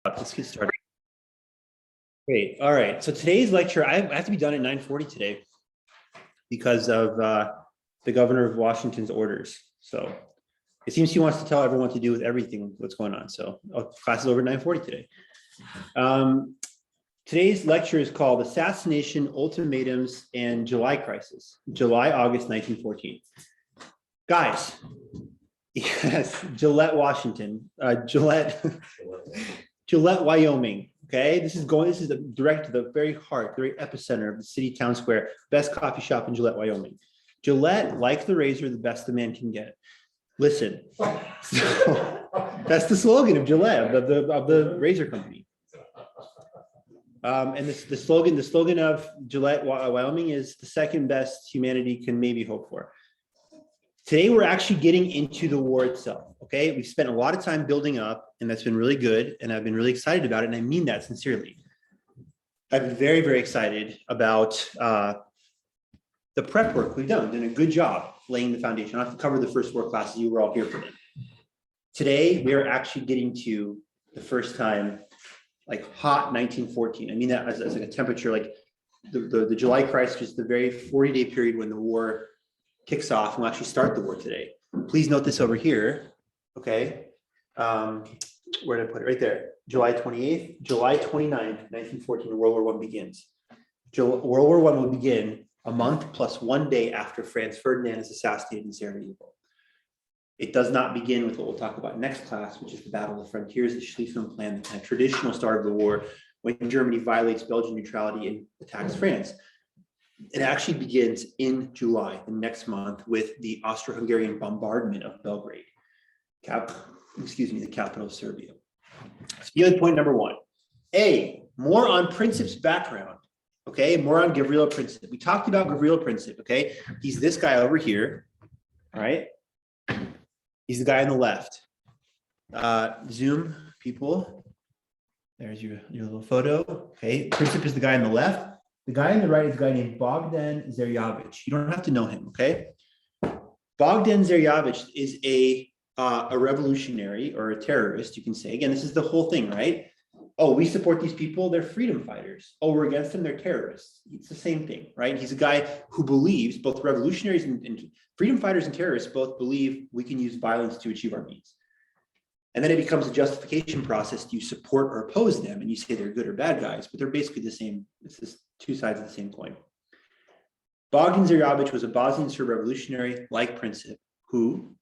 Let's get started. Great. All right. So today's lecture, I have to be done at 9:40 today because of the governor of Washington's orders. So it seems he wants to tell everyone what to do with everything what's going on. So class is over at 9:40 today. Today's lecture is called Assassination, Ultimatums, and July Crisis, July-August 1914. Guys, yes, Gillette, Washington, Gillette, Wyoming. Okay, this is direct to the very heart, the very epicenter of the city town square, best coffee shop in Gillette, Wyoming. Gillette, like the razor, the best the man can get. Listen, so that's the slogan of Gillette, of the razor company. And the slogan of Gillette, Wyoming is the second best humanity can maybe hope for. Today, we're actually getting into the war itself, okay? We've spent a lot of time building up, and that's been really good, and I've been really excited about it, and I mean that sincerely. I've been very, very excited about the prep work we've done. We've done a good job laying the foundation. I don't have to cover the first 4 classes. You were all here for them. Today, we are actually getting to the first time, like hot 1914. I mean that as like a temperature, like the July crisis is the very 40-day period when the war kicks off, and we'll actually start the war today. Please note this over here, okay? Where did I put it? Right there. July 28th, July 29th, 1914, World War I begins. World War I will begin a month plus 1 day after Franz Ferdinand is assassinated in Sarajevo. It does not begin with what we'll talk about next class, which is the Battle of the Frontiers, the Schlieffen Plan, the kind of traditional start of the war when Germany violates Belgian neutrality and attacks France. It actually begins in July, the next month, with the Austro-Hungarian bombardment of Belgrade, the capital of Serbia. So point number 1. More on Princip's background, okay? More on Gavrilo Princip. We talked about Gavrilo Princip, okay? He's this guy over here, all right? He's the guy on the left. Zoom, people. There's your little photo, okay? Princip is the guy on the left. The guy on the right is a guy named Bogdan Zerjavich. You don't have to know him, okay? Bogdan Zerjavich is a revolutionary or a terrorist, you can say. Again, this is the whole thing, right? Oh, we support these people, they're freedom fighters. Oh, we're against them, they're terrorists. It's the same thing, right? He's a guy who believes, both revolutionaries and freedom fighters and terrorists both believe we can use violence to achieve our needs. And then it becomes a justification process. Do you support or oppose them? And you say they're good or bad guys, but they're basically the same. It's just 2 sides of the same coin. Bogdan Zerjavich was a Bosnian Serb revolutionary like Princip, who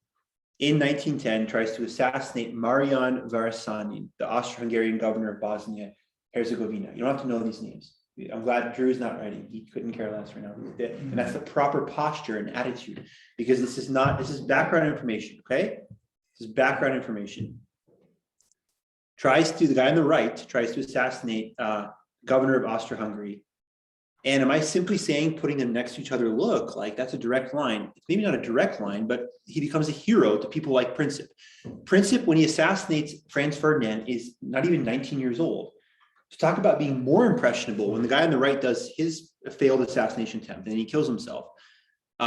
in 1910 tries to assassinate Marijan Varasanin, the Austro-Hungarian governor of Bosnia-Herzegovina. You don't have to know these names. I'm glad Drew's not writing. He couldn't care less right now. And that's the proper posture and attitude, because this is background information, okay? This is background information. The guy on the right tries to assassinate governor of Austro-Hungary. And am I simply saying putting them next to each other, look, like that's a direct line? It's maybe not a direct line, but he becomes a hero to people like Princip. Princip, when he assassinates Franz Ferdinand, is not even 19 years old. To talk about being more impressionable, when the guy on the right does his failed assassination attempt and he kills himself,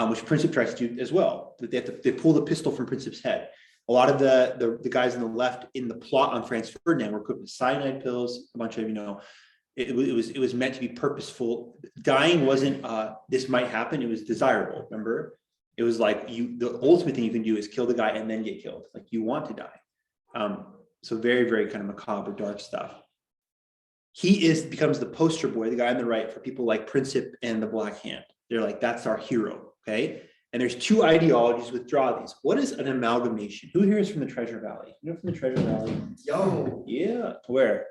which Princip tries to do as well. They pull the pistol from Princip's head. A lot of the guys on the left in the plot on Franz Ferdinand were equipped with cyanide pills. A bunch of it was meant to be purposeful. Dying wasn't this might happen. It was desirable. Remember, it was like the ultimate thing you can do is kill the guy and then get killed. Like you want to die. So very, very kind of macabre, dark stuff. He becomes the poster boy, the guy on the right, for people like Princip and the Black Hand. They're like, that's our hero. Okay. And there's 2 ideologies withdraw these. What is an amalgamation? Who here is from the Treasure Valley? You know, from the Treasure Valley? Yo. Yeah. Where?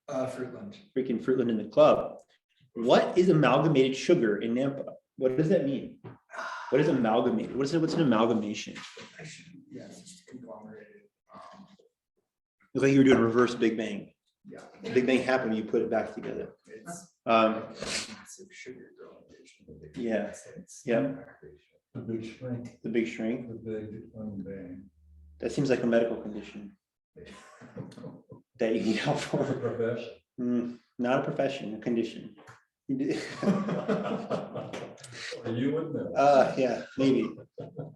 Fruitland. Freaking Fruitland in the club. What is amalgamated sugar in Nampa? What does that mean? What is amalgamated? What's an amalgamation? Yes, it's conglomerated. Looks like you were doing reverse Big Bang. Yeah. The Big Bang happened when you put it back together. It's sugar growing. Yeah. Yeah. The big shrink. The big shrink. The big bang. That seems like a medical condition that you need help for. A profession. Not a profession, a condition. Or you would know. Yeah, maybe.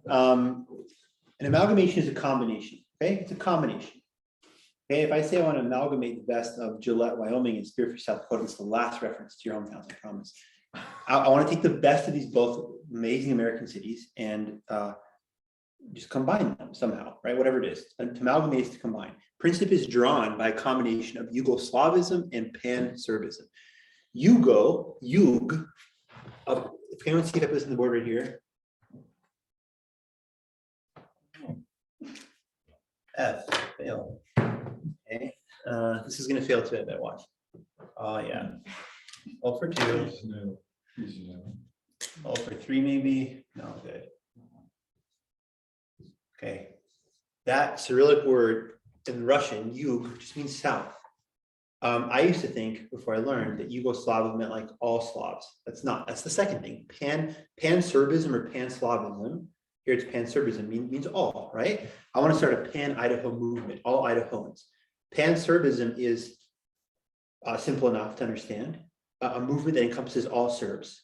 An amalgamation is a combination. Okay, it's a combination. Okay, if I say I want to amalgamate the best of Gillette, Wyoming and Spearfish, South Dakota, it's the last reference to your hometowns, I promise. I want to take the best of these both amazing American cities and just combine them somehow, right? Whatever it is. And to amalgamate is to combine. Princip is drawn by a combination of Yugoslavism and Pan-Serbism. Yug, if anyone see if I put this on the board right here. F, fail. Okay, this is gonna fail too, I bet, watch. Oh, yeah. 0 for 2, He's new. He's new. 0 for 3 maybe, no, good. Okay, that Cyrillic word in Russian, yug, just means south. I used to think before I learned that Yugoslav meant like all Slavs. That's not, that's the second thing. Pan-Serbism or Pan-Slavism, here it's Pan-Serbism, means all, right? I want to start a Pan-Idaho movement, all Idahoans. Pan-Serbism is simple enough to understand, a movement that encompasses all Serbs.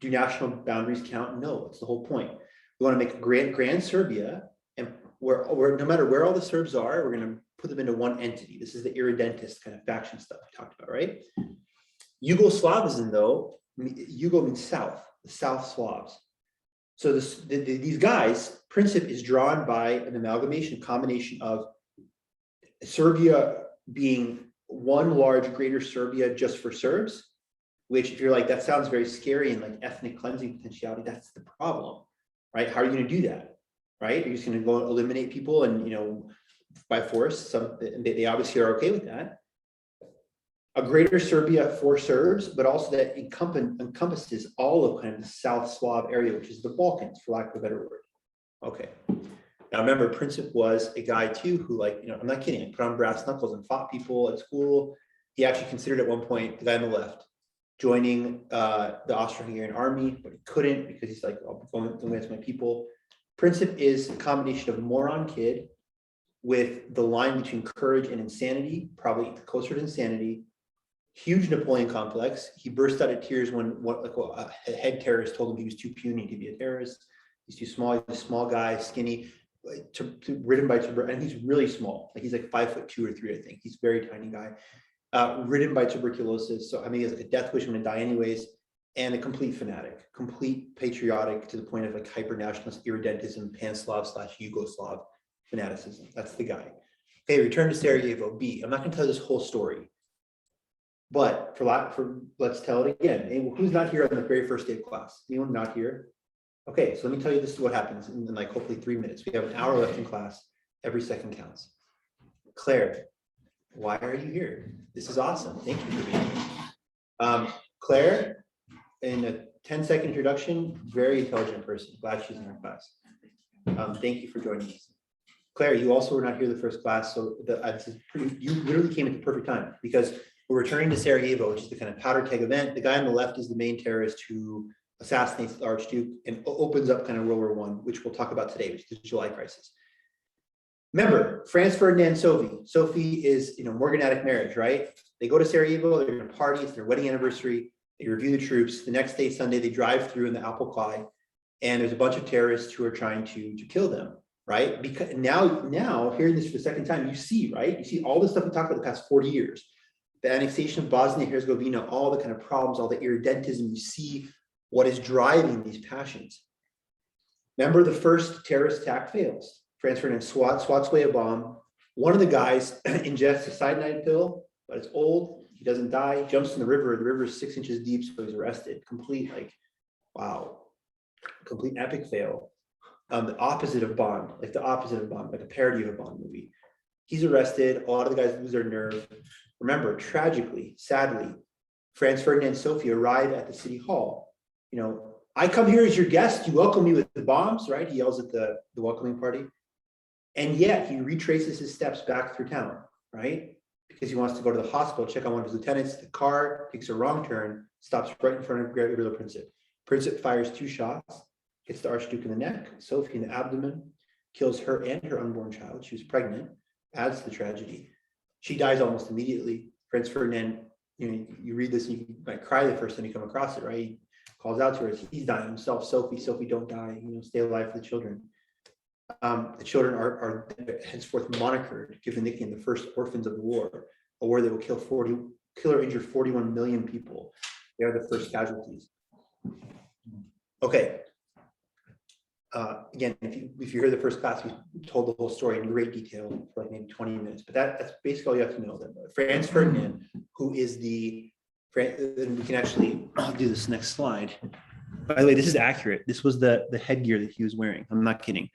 Do national boundaries count? No, that's the whole point. We want to make Grand Serbia, and where no matter where all the Serbs are, we're going to put them into one entity. This is the irredentist kind of faction stuff we talked about, right? Yugoslavism, though, Yugo means south, the South Slavs. So these guys, Princip is drawn by an amalgamation, combination of Serbia being one large greater Serbia just for Serbs, which if you're like, that sounds very scary and like ethnic cleansing potentiality, that's the problem, right? How are you going to do that, right? You're just going to go and eliminate people and, you know, by force. They obviously are okay with that. A greater Serbia for Serbs, but also that encompasses all of kind of the South Slav area, which is the Balkans, for lack of a better word. Okay. Now remember, Princip was a guy too who, like, you know, I'm not kidding, put on brass knuckles and fought people at school. He actually considered at one point, the guy on the left, joining the Austro-Hungarian army, but he couldn't because he's like, oh, I'm going against my people. Princip is a combination of moron kid with the line between courage and insanity, probably closer to insanity. Huge Napoleon complex. He burst out of tears when a head terrorist told him he was too puny to be a terrorist. He's too small. He's a small guy, skinny, ridden by tuberculosis, and he's really small. Like he's like 5'2" or 3", I think. He's a very tiny guy. Ridden by tuberculosis. So I mean, he has like a death wish, I'm gonna die anyways. And a complete fanatic, complete patriotic to the point of like hyper nationalist irredentism, Pan-Slav / Yugoslav fanaticism. That's the guy. Okay, return to Sarajevo. B. I'm not going to tell this whole story, but let's tell it again. Hey, who's not here on the very first day of class? Anyone not here? Okay, so let me tell you, this is what happens in like hopefully 3 minutes. We have an hour left in class. Every second counts. Claire, why are you here? This is awesome. Thank you for being here. Claire, in a 10-second introduction, very intelligent person. Glad she's in our class. Thank you for joining us. Claire, you also were not here the first class, so you literally came at the perfect time because we're returning to Sarajevo, which is the kind of powder keg event. The guy on the left is the main terrorist who assassinates the Archduke and opens up kind of World War I, which we'll talk about today, which is the July crisis. Remember, Franz Ferdinand Sophie. Sophie is, you know, morganatic marriage, right? They go to Sarajevo, they're going to party, it's their wedding anniversary, they review the troops. The next day, Sunday, they drive through in the Applecly, and there's a bunch of terrorists who are trying to kill them. Right? Because now hearing this for the second time, you see, right? You see all the stuff we talked about the past 40 years, the annexation of Bosnia and Herzegovina, all the kind of problems, all the irredentism, you see what is driving these passions. Remember, the first terrorist attack fails. Franz Ferdinand swats away a bomb. One of the guys ingests a cyanide pill, but it's old. He doesn't die. He jumps in the river. The river is 6 inches deep, so he's arrested. Complete, like, wow, complete epic fail. The opposite of Bond, like a parody of a Bond movie. He's arrested. A lot of the guys lose their nerve. Remember, tragically, sadly, Franz Ferdinand and Sophie arrive at the city hall. You know, I come here as your guest. You welcome me with the bombs, right? He yells at the welcoming party. And yet he retraces his steps back through town, right? Because he wants to go to the hospital, check on one of his lieutenants. The car takes a wrong turn, stops right in front of Gavrilo Princip. Princip fires 2 shots. Hits the Archduke in the neck, Sophie in the abdomen, kills her and her unborn child. She was pregnant, adds to the tragedy. She dies almost immediately. Franz Ferdinand, you know, you read this and you might cry the first time you come across it, right? He calls out to her, he's dying himself. Sophie, don't die, you know, stay alive for the children. The children are henceforth monikered, given the nickname the first orphans of the war, a war that will kill or injure 41 million people. They are the first casualties. Okay. Again, if you hear the first class, we told the whole story in great detail for like maybe 20 minutes, but that's basically all you have to know. That Franz Ferdinand, who is and we can actually, I'll do this next slide. By the way, this is accurate. This was the headgear that he was wearing. I'm not kidding.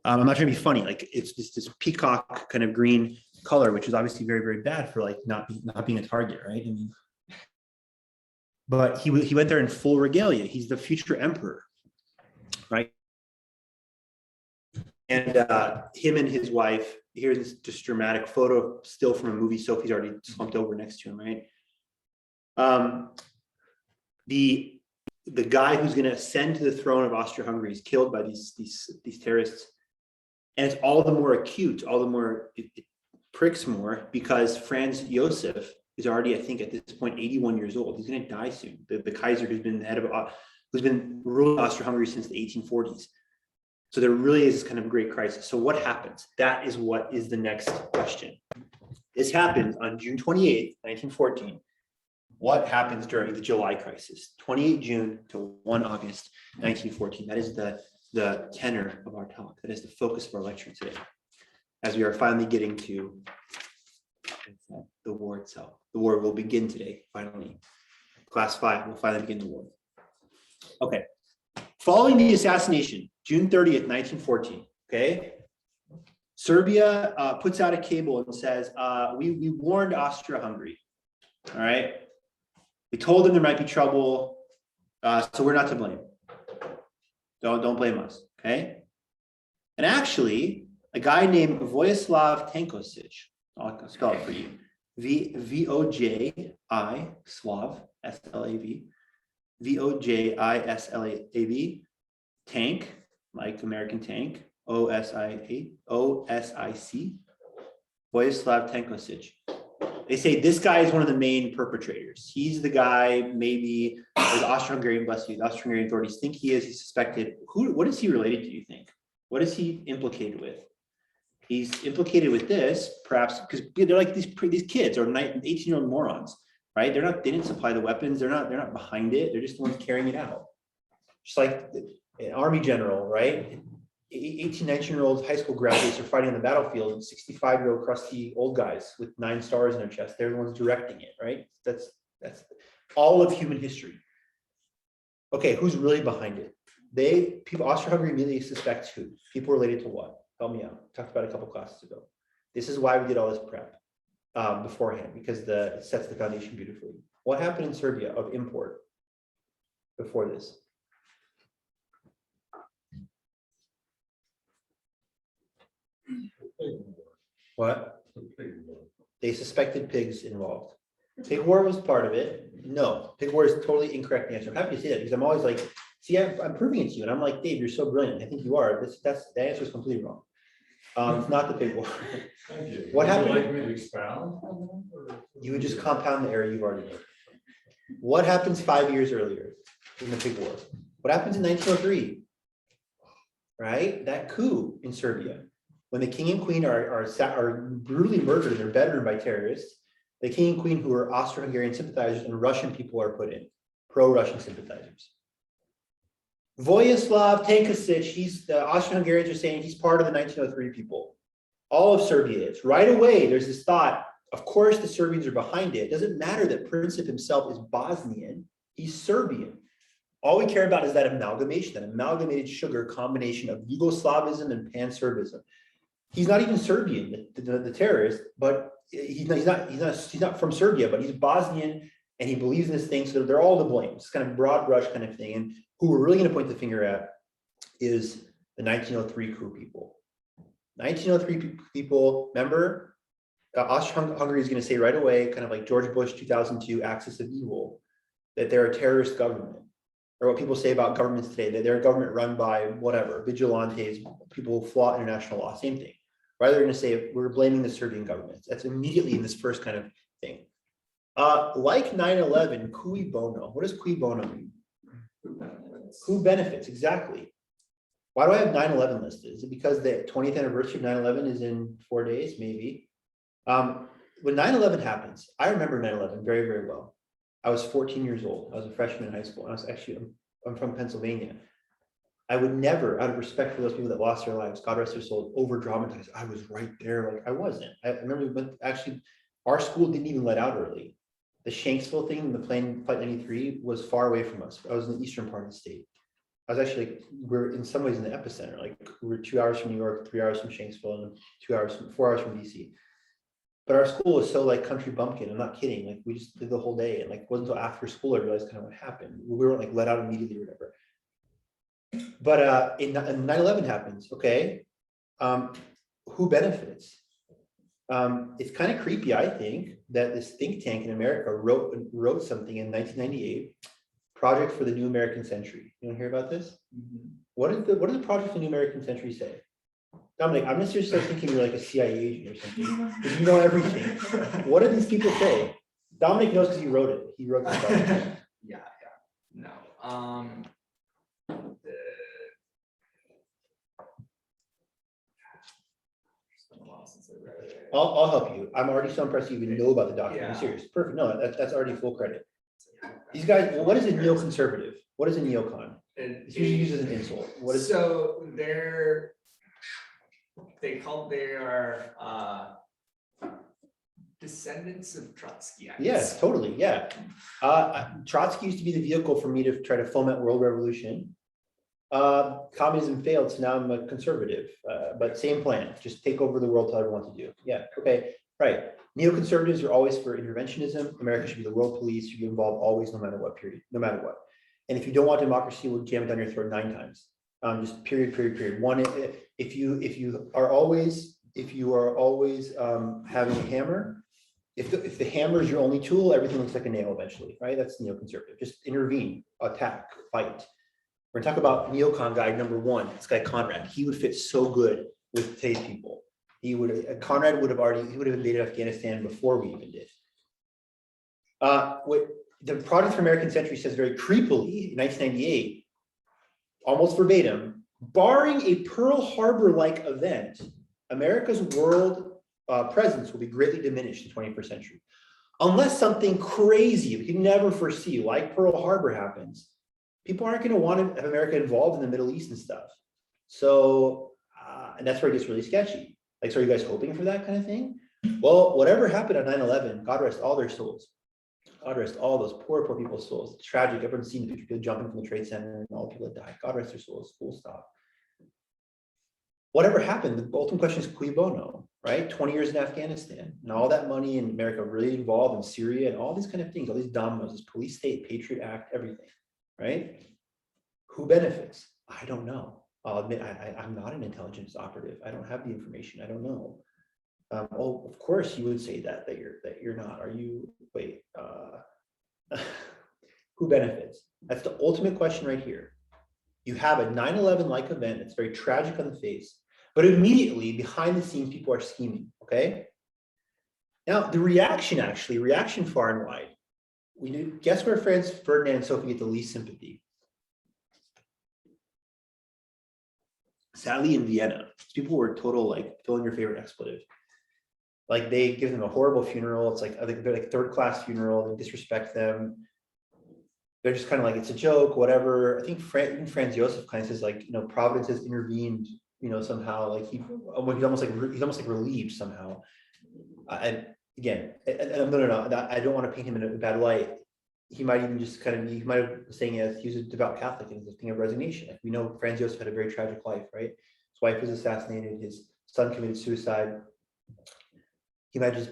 I'm not trying to be funny. Like it's just this peacock kind of green color, which is obviously very, very bad for like not being a target, right? I mean, but he went there in full regalia. He's the future emperor, right? And him and his wife, here's this just dramatic photo still from a movie Sophie's already slumped over next to him, right? The guy who's going to ascend to the throne of Austria-Hungary is killed by these terrorists. And it's all the more acute, all the more, it pricks more because Franz Josef is already, I think at this point, 81 years old. He's going to die soon. The Kaiser who's been who's been ruling Austria-Hungary since the 1840s. So there really is kind of a great crisis. So what happens? That is what is the next question. This happened on June 28th, 1914. What happens during the July crisis? 28 June to 1 August, 1914. That is the tenor of our talk. That is the focus of our lecture today. As we are finally getting to the war itself. The war will begin today, finally. Class 5 will finally begin the war. Okay. Following the assassination, June 30th, 1914, okay? Serbia puts out a cable and says, we warned Austria-Hungary, all right? We told them there might be trouble, so we're not to blame. Don't blame us, okay? And actually, a guy named Vojislav Tankosic, I'll spell it for you, V-O-J-I, Slav, S-L-A-V, V-O-J-I-S-L-A-V, tank, like American tank, O-S-I-C, Vojislav Tankosic. They say this guy is one of the main perpetrators. He's the guy, maybe, the Austro-Hungarian, bless you, the Austro-Hungarian authorities think he is, he's suspected. What is he related to, you think? What is he implicated with? He's implicated with this, perhaps, because they're like these kids or 18-year-old morons, right? They didn't supply the weapons, they're not behind it, they're just the ones carrying it out. Just like an army general, right? 18, 19-year-old high school graduates are fighting on the battlefield, 65-year-old crusty old guys with 9 stars in their chest. They're the ones directing it, right? That's all of human history. Okay, who's really behind it? Austria-Hungary immediately suspects who? People related to what? Help me out. Talked about a couple classes ago. This is why we did all this prep beforehand, because it sets the foundation beautifully. What happened in Serbia of import before this? What? They suspected pigs involved. Pig war was part of it. No, pig war is totally incorrect answer. I'm happy to say that because I'm always like, see, I'm proving it to you. And I'm like, Dave, you're so brilliant. I think you are. The answer is completely wrong. It's not the pig war. Thank you. What happened? Would you like me to expound on that, or- You would just compound the error you've already made. What happens 5 years earlier in the pig war? What happens in 1903? Right? That coup in Serbia. When the king and queen are brutally murdered in their bedroom by terrorists, the king and queen, who are Austro-Hungarian sympathizers, and Russian people are put in, pro-Russian sympathizers. Vojislav Tankosic, the Austro-Hungarians are saying he's part of the 1903 people. All of Serbia is. Right away, there's this thought, of course the Serbians are behind it. It doesn't matter that Princip himself is Bosnian, he's Serbian. All we care about is that amalgamation, that amalgamated sugar combination of Yugoslavism and Pan-Serbism. He's not even Serbian, the terrorist, but he's not from Serbia, but he's Bosnian, and he believes in this thing. So they're all to blame. It's kind of broad brush kind of thing. And who we're really going to point the finger at is the 1903 coup people. 1903 people. Remember, Austria-Hungary is going to say right away, kind of like George Bush 2002 axis of evil, that they're a terrorist government. Or what people say about governments today, that they're a government run by whatever, vigilantes, people who flaw international law, same thing. Rather than to say we're blaming the Serbian government. That's immediately in this first kind of thing. Like 9/11, cui bono. What does cui bono mean? Who benefits? Exactly. Why do I have 9/11 listed? Is it because the 20th anniversary of 9/11 is in 4 days? Maybe. When 9/11 happens, I remember 9/11 very, very well. I was 14 years old. I was a freshman in high school. I'm from Pennsylvania. I would never, out of respect for those people that lost their lives, God rest their souls, over dramatize. I was right there. Like I wasn't. I remember our school didn't even let out early. The Shanksville thing, the plane flight 93 was far away from us. I was in the eastern part of the state. I was actually like, we're in some ways in the epicenter. Like we're 2 hours from New York, 3 hours from Shanksville, and 4 hours from DC. But our school was so like country bumpkin. I'm not kidding. Like we just did the whole day, and like it wasn't until after school I realized kind of what happened. We weren't like let out immediately or whatever. But in 9/11 happens, okay. Who benefits? It's kind of creepy, I think, that this think tank in America wrote something in 1998, Project for the New American Century. You want to hear about this? What does the Project for the New American Century say? Dominic, I'm just thinking you're like a CIA agent or something, because you know everything. What do these people say? Dominic knows because he wrote it. He wrote this document. Yeah, no. It's been a while since I read it. I'll help you. I'm already so impressed you even know about the document. I'm Yeah. serious. Perfect. No, that's already full credit. These guys, well, what is a neoconservative? What is a neocon? It's usually used as an insult. What is So they are descendants of Trotskyites. Yes, totally. Yeah. Trotsky used to be the vehicle for me to try to foment world revolution. Communism failed, so now I'm a conservative, but same plan, just take over the world, tell everyone what to do. Yeah, okay, right. Neoconservatives are always for interventionism. America should be the world police, should be involved always, no matter what, period, no matter what. And if you don't want democracy, we'll jam it down your throat 9 times. Just period. One, if you are always having a hammer, if the hammer is your only tool, everything looks like a nail eventually, right? That's neoconservative. Just intervene, attack, fight. We're gonna talk about neocon guy number 1, this guy Conrad. He would fit so good with today's people. Conrad would have invaded Afghanistan before we even did. What the Project for American Century says very creepily in 1998, almost verbatim, barring a Pearl Harbor-like event, America's world presence will be greatly diminished in the 21st century. Unless something crazy we can never foresee, like Pearl Harbor happens, people aren't going to want to have America involved in the Middle East and stuff. So, and that's where it gets really sketchy. Like, so are you guys hoping for that kind of thing? Well, whatever happened on 9/11, God rest all their souls. God rest all those poor people's souls. It's tragic. Everyone's seen the picture of people jumping from the Trade Center and all the people that died. God rest their souls. Full stop. Whatever happened, the ultimate question is cui bono, right? 20 years in Afghanistan and all that money in America really involved in Syria and all these kind of things, all these dominoes, this police state, Patriot Act, everything, right? Who benefits? I don't know. I'll admit I'm not an intelligence operative. I don't have the information. I don't know. Oh, of course you would say that you're not. Are you? Wait. Who benefits? That's the ultimate question right here. You have a 9/11 like event. It's very tragic on the face, but immediately behind the scenes, people are scheming. Okay. Now the reaction far and wide. Guess where Franz Ferdinand and Sophie get the least sympathy? Sadly, in Vienna, people were total like fill in your favorite expletive. Like they give them a horrible funeral. It's like I think they're like third-class funeral. They disrespect them. They're just kind of like it's a joke, whatever. I think even Franz Josef kind of says like Providence has intervened, somehow like he's almost like relieved somehow. And again, no, I don't want to paint him in a bad light. He might even just he might have been saying as he was a devout Catholic and it's a thing of resignation. Like we know Franz Josef had a very tragic life, right? His wife was assassinated, his son committed suicide. He might just,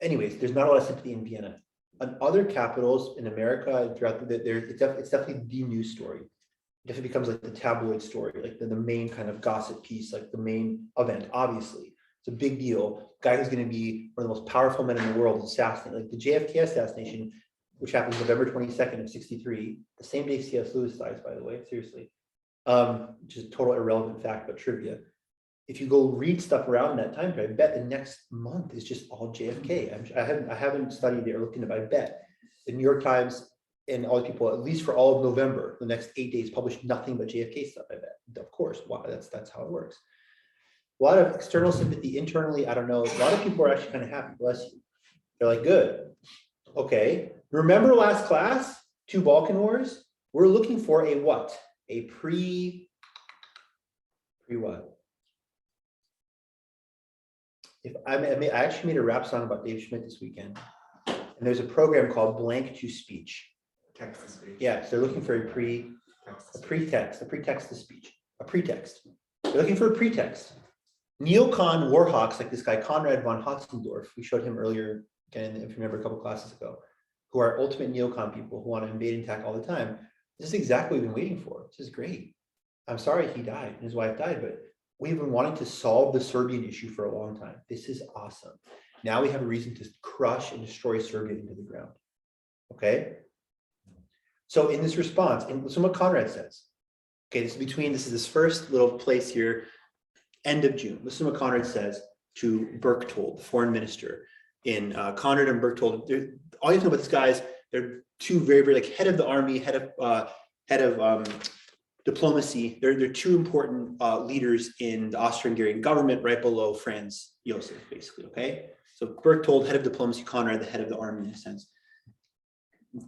anyways, there's not a lot of sympathy in Vienna. In other capitals in America, throughout it's definitely the news story. It definitely becomes like the tabloid story, like the main kind of gossip piece, like the main event, obviously. It's a big deal. Guy who's going to be one of the most powerful men in the world is assassinated. Like the Jfk assassination, which happened November 22nd of 63, the same day C.S. Lewis dies, by the way, seriously. Which is a total irrelevant fact, but trivia. If you go read stuff around that time period, I bet the next month is just all JFK. I haven't studied it or looked into it, but I bet the New York Times, and all the people, at least for all of November, the next 8 days, published nothing but JFK stuff, I bet. Of course, why? That's how it works. A lot of external sympathy internally, I don't know. A lot of people are actually kind of happy, bless you. They're like, good. Okay. Remember last class, 2 Balkan wars? We're looking for a what? A pre what? I actually made a rap song about Dave Schmidt this weekend. And there's a program called Blank to Speech. Text to speech. Yeah, so they're looking for a pretext to speech, a pretext. They're looking for a pretext. Neocon warhawks like this guy, Konrad von Hotzendorf, we showed him earlier, again, if you remember a couple classes ago, who are ultimate neocon people who want to invade and attack all the time. This is exactly what we've been waiting for. This is great. I'm sorry he died and his wife died, but we've been wanting to solve the Serbian issue for a long time. This is awesome. Now we have a reason to crush and destroy Serbia into the ground. Okay? So in this response, and listen what Conrad says. Okay, this is this first little place here, end of June. Listen what Conrad says to Berchtold, the foreign minister. In Conrad and Berchtold, all you have to know about these guys, they're 2 very, very like head of the army, head of diplomacy. They're 2 important leaders in the Austro-Hungarian government, right below Franz Josef, basically. Okay, so Berchtold, head of diplomacy, Conrad, the head of the army in a sense.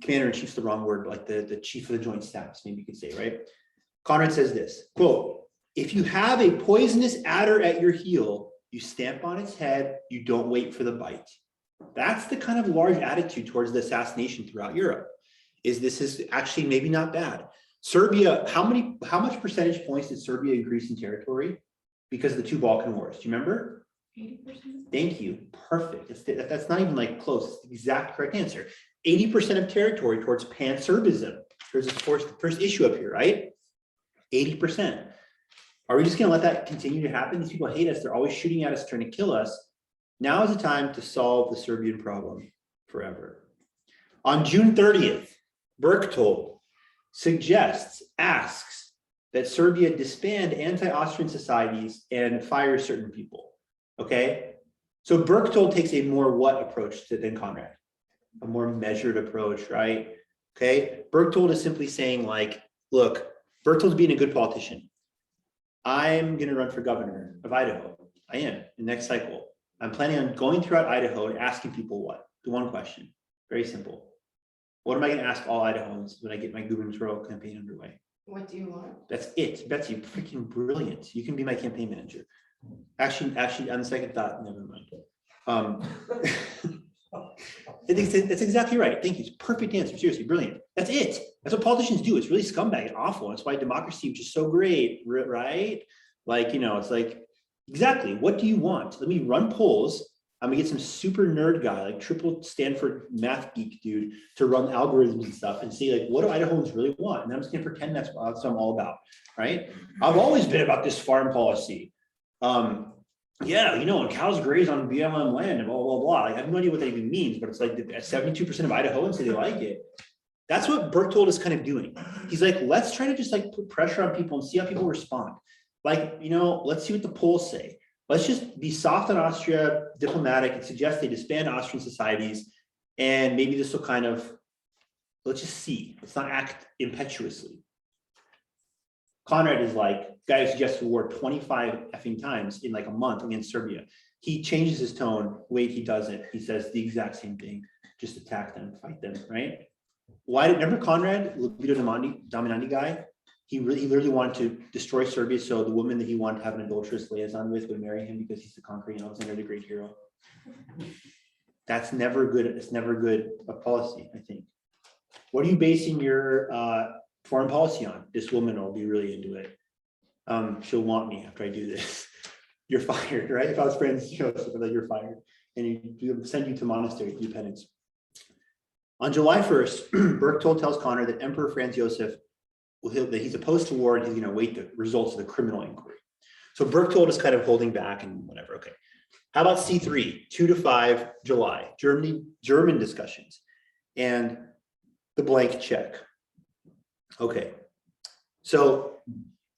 Commander-in-chief's the wrong word, but like the chief of the joint staffs, maybe you could say, right? Conrad says this, quote, "If you have a poisonous adder at your heel, you stamp on its head, you don't wait for the bite." That's the kind of large attitude towards the assassination throughout Europe. This is actually maybe not bad. Serbia, how much percentage points did Serbia increase in territory because of the 2 Balkan wars? Do you remember? 80%. Thank you. Perfect. That's not even like close. It's the exact correct answer. 80% of territory towards pan-Serbism. There's the first issue up here, right? 80%. Are we just going to let that continue to happen? These people hate us. They're always shooting at us, trying to kill us. Now is the time to solve the Serbian problem forever. On June 30th, Berchtold asks that Serbia disband anti-Austrian societies and fire certain people. Okay? So Berchtold takes a more what approach than Conrad? A more measured approach, right? Okay? Berchtold is simply saying like, look, Berchtold's being a good politician. I'm going to run for governor of Idaho. I am in the next cycle. I'm planning on going throughout Idaho and asking people what? The one question. Very simple. What am I going to ask all Idahoans when I get my gubernatorial campaign underway? What do you want? That's it. Betsy, freaking brilliant. You can be my campaign manager. Actually, on the second thought, never mind. That's exactly right. Thank you. It's a perfect answer. Seriously, brilliant. That's it. That's what politicians do. It's really scumbag and awful. That's why democracy, which is so great, right? Like, it's like, exactly. What do you want? Let me run polls. I'm gonna get some super nerd guy, like triple Stanford math geek dude, to run algorithms and stuff and see like, what do Idahoans really want? And I'm just gonna pretend that's what I'm all about, right? I've always been about this farm policy. Yeah, and cows graze on BLM land and blah, blah, blah. Like, I have no idea what that even means, but it's like 72% of Idahoans say they like it. That's what Berchtold is kind of doing. He's like, let's try to just like put pressure on people and see how people respond. Like, let's see what the polls say. Let's just be soft on Austria, diplomatic, and suggest they disband Austrian societies. And maybe this will kind of, let's just see. Let's not act impetuously. Conrad is like, guy suggested war 25 effing times in like a month against Serbia. He changes his tone. Wait, he doesn't. He says the exact same thing. Just attack them, fight them, right? Why did, remember Conrad, Lido Dominandi guy? He literally wanted to destroy Serbia so the woman that he wanted to have an adulterous liaison with would marry him because he's the conquering Alexander the Great hero. That's never good. It's never good policy, I think. What are you basing your foreign policy on? This woman will be really into it. She'll want me after I do this. You're fired, right? If I was friends, you're fired. And you send you to monastery to do penance. On July 1st, Berchtold tells Conrad that Emperor Franz Josef, that he's opposed to war and he's going to wait the results of the criminal inquiry. So Berchtold is kind of holding back and whatever. Okay. How about C3, 2 to 5 July, German discussions and the blank check. Okay. So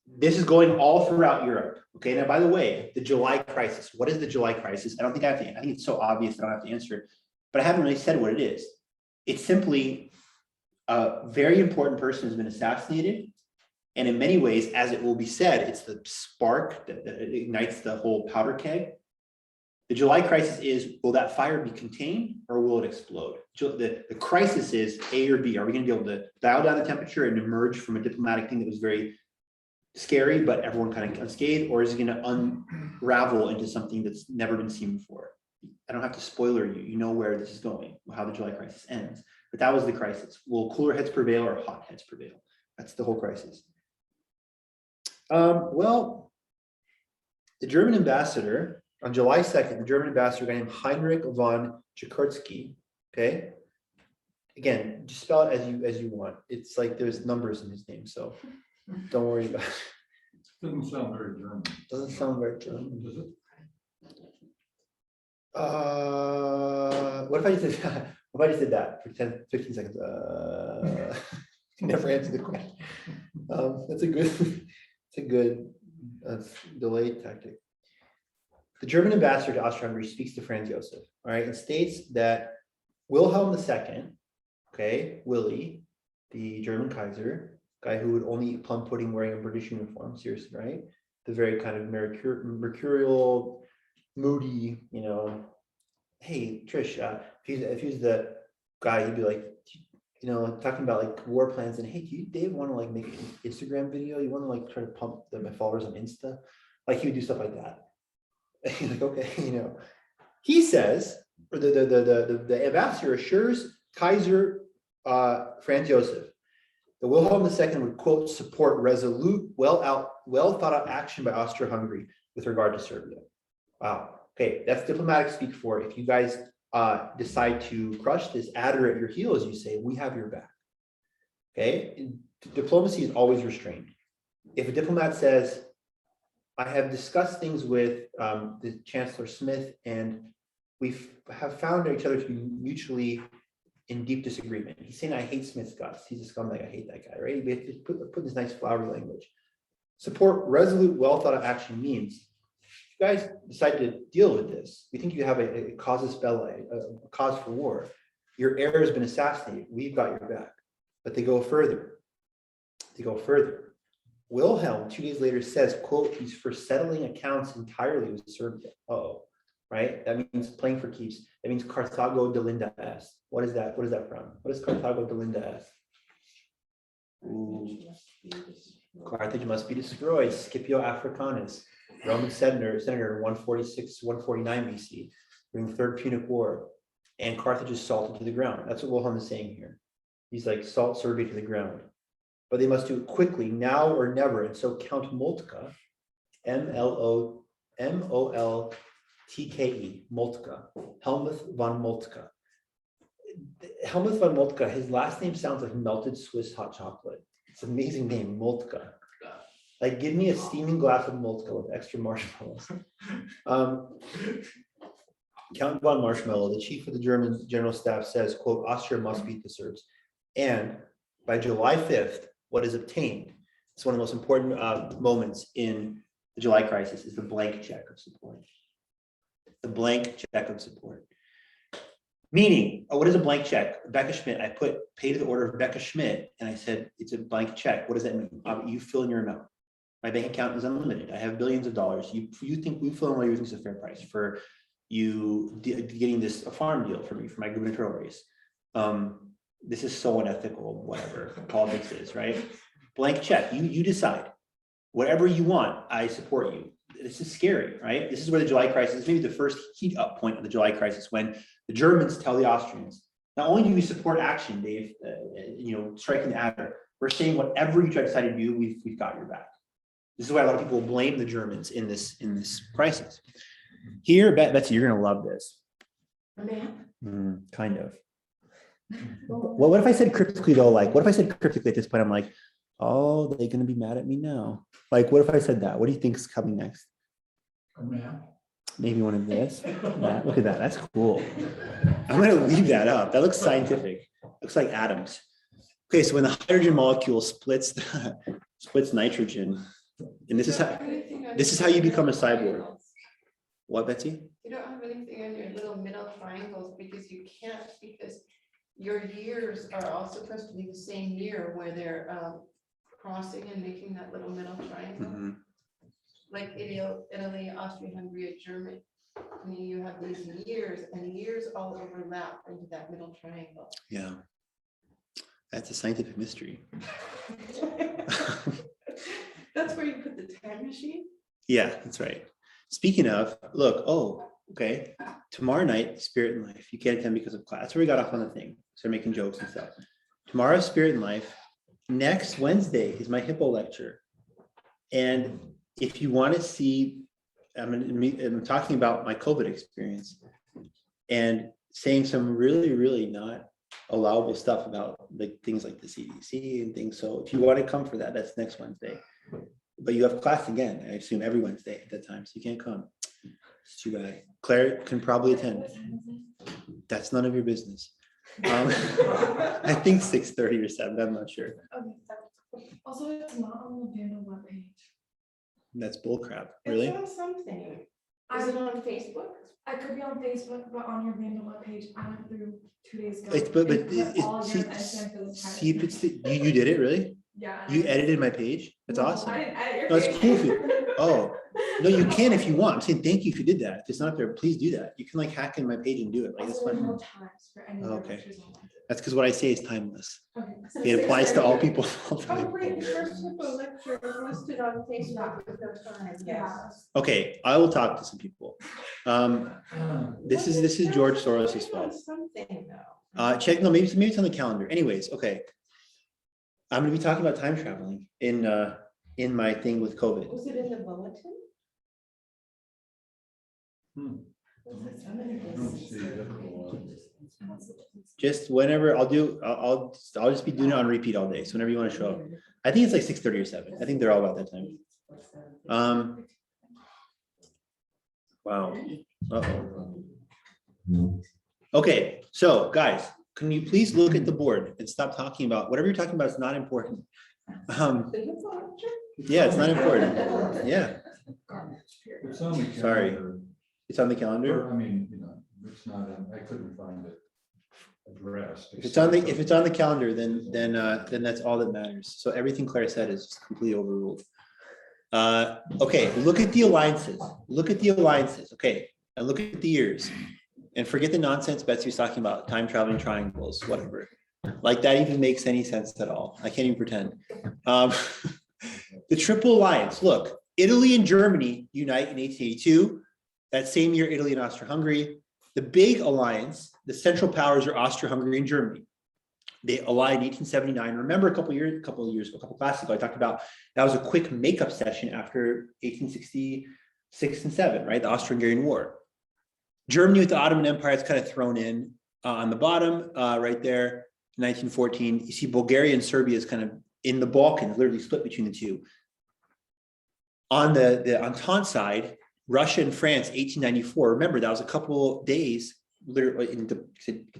this is going all throughout Europe. Okay. Now, by the way, the July crisis, what is the July crisis? I don't think I have to, I think it's so obvious I don't have to answer it, but I haven't really said what it is. It's simply a very important person has been assassinated. And in many ways, as it will be said, it's the spark that ignites the whole powder keg. The July crisis is, will that fire be contained or will it explode? The crisis is A or B. Are we going to be able to dial down the temperature and emerge from a diplomatic thing that was very scary, but everyone kind of unscathed, or is it going to unravel into something that's never been seen before? I don't have to spoiler you. You know where this is going, how the July crisis ends. But that was the crisis. Will cooler heads prevail or hot heads prevail? That's the whole crisis. Well, the German ambassador, on July 2nd, the German ambassador, a guy named Heinrich von Jakurski, okay? Again, just spell it as you want. It's like there's numbers in his name, so don't worry about it. Doesn't sound very German. Doesn't sound very German. Does it? What if I just did, what if I just did that for 10, 15 seconds? Never answered the question. That's a good delay tactic. The German ambassador to Austria-Hungary speaks to Franz Josef, all right, and states that Wilhelm II, okay, Willie, the German Kaiser, guy who would only eat plum pudding wearing a British uniform, seriously, right? The very kind of mercurial, moody, you know, hey, Trish, if he's the guy, he'd be like, you know, talking about like war plans and hey, do you, Dave, want to like make an Instagram video? You want to like try to pump my followers on Insta? Like he would do stuff like that. Like, okay, you know, he says, or the ambassador assures Kaiser Franz Josef that Wilhelm II would, quote, support resolute, well thought out action by Austria-Hungary with regard to Serbia. Wow. Okay, that's diplomatic speak for if you guys decide to crush this adder at your heel, as you say, we have your back. Okay, and diplomacy is always restrained. If a diplomat says, I have discussed things with the Chancellor Smith and we have found each other to be mutually in deep disagreement. He's saying, I hate Smith's guts. He's a scumbag. I hate that guy, right? We have to put this nice flowery language. Support resolute, well thought out action means if you guys decide to deal with this, we think you have a casus belli, a cause for war. Your heir has been assassinated. We've got your back. But they go further. They go further. Wilhelm, 2 days later, says, quote, he's for settling accounts entirely with Serbia. Uh-oh, right? That means playing for keeps. That means Carthago delinda est. What is that? What is that from? What is Carthago delinda est? Ooh. Carthage must be destroyed. Scipio Africanus, Roman senator in 146, 149 BC, during the Third Punic War. And Carthage is salted to the ground. That's what Wilhelm is saying here. He's like, salt Serbia to the ground. But they must do it quickly, now or never. And so Count Moltke, M-O-L-T-K-E, Moltke, Helmuth von Moltke. Helmuth von Moltke, his last name sounds like melted Swiss hot chocolate. It's an amazing name, Moltke. Like, give me a steaming glass of Moltke with extra marshmallows. Count von Marshmallow, the chief of the German general staff, says, quote, Austria must beat the Serbs. And by July 5th, what is obtained, it's one of the most important moments in the July crisis, is the blank check of support. The blank check of support. Meaning, what is a blank check? Becca Schmidt, I put pay to the order of Becca Schmidt, and I said, it's a blank check. What does that mean? You fill in your amount. My bank account is unlimited. I have billions of dollars. You think we fill in what you think is a fair price for you getting this a farm deal for me for my gubernatorial race. This is so unethical, whatever politics is, right? Blank check, you decide. Whatever you want, I support you. This is scary, right? This is where the July crisis, maybe the first heat up point of the July crisis, when the Germans tell the Austrians, not only do we support action, Dave, striking the adder, we're saying whatever you try to decide to do, we've got your back. This is why a lot of people blame the Germans in this crisis. Here, Betsy, you're gonna love this. A map? Kind of. Well, what if I said cryptically though? Like, what if I said cryptically at this point? I'm like, oh, they're gonna be mad at me now. Like, what if I said that? What do you think is coming next? A map. Maybe one of this. Yeah, look at that. That's cool. I'm gonna leave that up. That looks scientific. Looks like atoms. Okay, so when the hydrogen molecule splits nitrogen, and this is how you become a cyborg. What, Betsy? You don't have anything on your little middle triangles because you can't, because your years are all supposed to be the same year where they're crossing and making that little middle triangle. Mhm. Like Italy, Austria-Hungary, Germany. I mean, you have these years and years all overlap into that middle triangle. Yeah. That's a scientific mystery. That's where you put the time machine. Yeah, that's right. Speaking of, look, okay. Tomorrow night, Spirit and Life. You can't attend because of class. That's where we got off on the thing. So making jokes and stuff. Tomorrow, Spirit and Life. Next Wednesday is my Hippo lecture. And if you want to see, I'm talking about my COVID experience and saying some really, really not allowable stuff about like things like the CDC and things. So if you want to come for that, that's next Wednesday. But you have class again, I assume every Wednesday at that time, so you can't come. It's too bad. Claire can probably attend. That's none of your business. I think 6:30 or 7, I'm not sure. Okay. Also, it's not on the Vandal webpage. That's bullcrap, really? It's on something. Is it on Facebook? I could be on Facebook, but on your Vandal webpage, I went through 2 days ago. It's, but and put all your see attention for the see if time. it's, you did it, really? Yeah. and You I- edited my page? That's No, awesome. I didn't edit your No, it's page. cool if you- oh. No, you can if you want. I'm saying thank you if you did that. If it's not there, please do that. You can like hack in my page and do it. Like, that's Also, there's fine. no times for any of your Okay. lectures online. That's because what I say is timeless. Okay. It applies to all people. Oh, wait, the first Hippo lecture is listed on Facebook with no time. Yes. Yeah. Okay, I will talk to some people. This is George Soros's It's fault. on something though. Check, no, maybe it's on the calendar. Anyways, okay. I'm gonna be talking about time traveling in my thing with COVID. Was it in the bulletin? Was it somebody I don't see it. Just whenever I'll just be doing it on repeat all day. So whenever you want to show up. I think it's like 6:30 or 7. I think they're all about that time. Wow. Uh-oh. Okay, so guys, can you please look at the board and stop talking about whatever you're talking about is not important. The Hippo lecture? Yeah, it's not important. Yeah, It's on the Sorry. calendar. it's on the calendar. Or, I mean, it's not, I couldn't find it addressed. If it's on the calendar, then that's all that matters. So everything Claire said is just completely overruled. Okay, look at the alliances. Look at the alliances. Okay, and look at the years. And forget the nonsense Betsy was talking about, time traveling triangles, whatever. Like that even makes any sense at all. I can't even pretend. The Triple Alliance. Look, Italy and Germany unite in 1882. That same year, Italy and Austria-Hungary. The big alliance, the central powers are Austria-Hungary and Germany. They allied in 1879. Remember a couple classes ago, I talked about that was a quick makeup session after 1866 and 7, right? The Austro-Hungarian War. Germany with the Ottoman Empire is kind of thrown in on the bottom right there, 1914. You see Bulgaria and Serbia is kind of in the Balkans, literally split between the two. On the Entente side, Russia and France, 1894. Remember, that was a couple days, literally, you could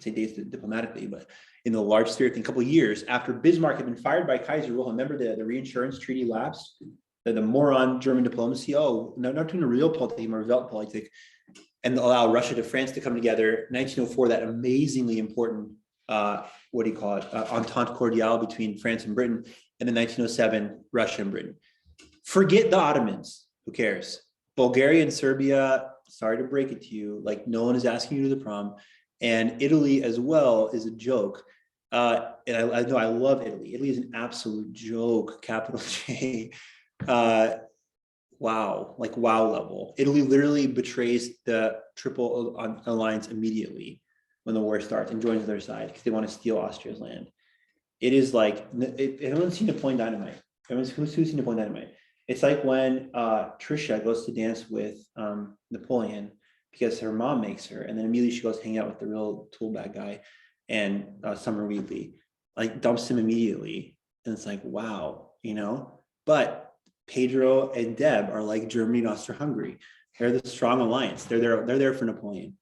say days diplomatically, but in the large sphere, a couple of years after Bismarck had been fired by Kaiser Wilhelm. Remember the reinsurance treaty lapsed? The moron German diplomacy, not doing a real politic, more Weltpolitik, and allow Russia to France to come together. 1904, that amazingly important, Entente Cordiale between France and Britain, and then 1907, Russia and Britain. Forget the Ottomans, who cares? Bulgaria and Serbia, sorry to break it to you, like no one is asking you to the prom. And Italy as well is a joke. And I know I love Italy. Italy is an absolute joke, capital J. Wow, like wow level. Italy literally betrays the Triple Alliance immediately when the war starts and joins their side because they want to steal Austria's land. It is like, everyone's seen Napoleon Dynamite. Who's seen Napoleon Dynamite? It's like when Trisha goes to dance with Napoleon because her mom makes her, and then immediately she goes hang out with the real tool bag guy and Summer Wheatley, like dumps him immediately. And it's like, wow, but Pedro and Deb are like Germany and Austria-Hungary. They're the strong alliance. They're there for Napoleon.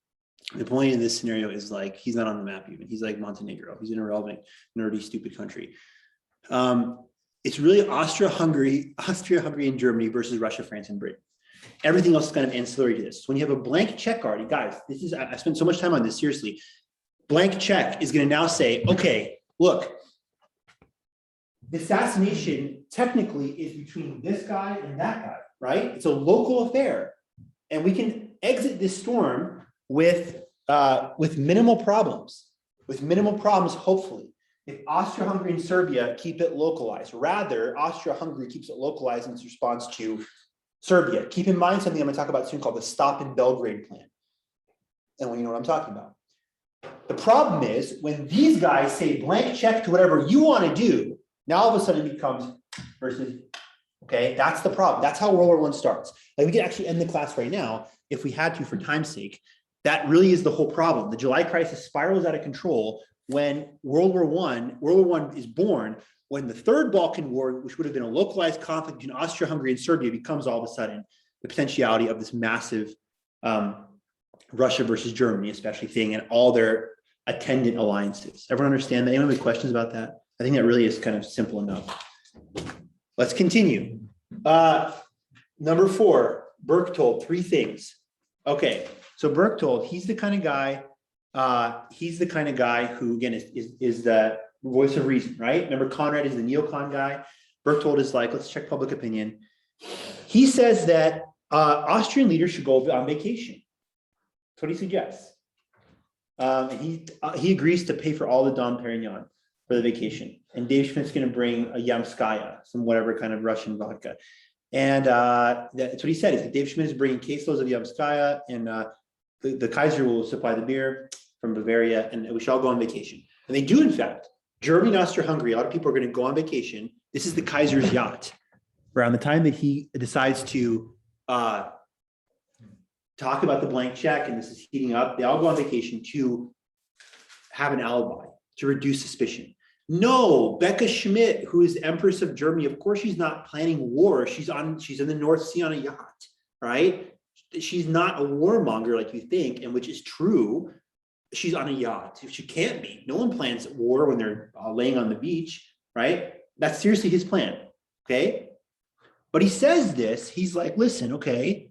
Napoleon in this scenario is like, he's not on the map even. He's like Montenegro. He's an irrelevant, nerdy, stupid country. It's really Austria-Hungary and Germany versus Russia, France, and Britain. Everything else is kind of ancillary to this. When you have a blank check already, guys, I spent so much time on this, seriously. blank check is going to now say, okay, look, the assassination technically is between this guy and that guy, right? It's a local affair. And we can exit this storm with minimal problems, hopefully. If Austria-Hungary and Serbia keep it localized, rather Austria-Hungary keeps it localized in its response to Serbia. Keep in mind something I'm gonna talk about soon called the Stop in Belgrade plan. And you know what I'm talking about. The problem is when these guys say blank check to whatever you wanna do, now all of a sudden it becomes versus, okay, that's the problem. That's how World War I starts. Like we could actually end the class right now if we had to for time's sake. That really is the whole problem. The July crisis spirals out of control when World War I is born, when the Third Balkan War, which would have been a localized conflict between Austria-Hungary and Serbia, becomes all of a sudden the potentiality of this massive Russia versus Germany, especially thing, and all their attendant alliances. Everyone understand that? Anyone have any questions about that? I think that really is kind of simple enough. Let's continue. Number 4, Berchtold, 3 things. Okay, so Berchtold, he's the kind of guy who, again, is the voice of reason, right? Remember, Conrad is the neocon guy. Berchtold is like, let's check public opinion. He says that Austrian leaders should go on vacation. That's what he suggests. And he agrees to pay for all the Dom Perignon for the vacation. And Dave Schmidt's going to bring a Yamskaya, some whatever kind of Russian vodka. And that's what he said, is that Dave Schmidt is bringing caseloads of Yamskaya, and the Kaiser will supply the beer from Bavaria, and we should all go on vacation. And they do, in fact. Germany and Austria-Hungary, a lot of people are going to go on vacation. This is the Kaiser's yacht. Around the time that he decides to talk about the blank check, and this is heating up, they all go on vacation to have an alibi, to reduce suspicion. No, Becca Schmidt, who is Empress of Germany, of course she's not planning war. She's in the North Sea on a yacht, right? She's not a warmonger like you think, and which is true. She's on a yacht. She can't be. No one plans war when they're laying on the beach, right? That's seriously his plan, okay? But he says this, he's like, listen, okay,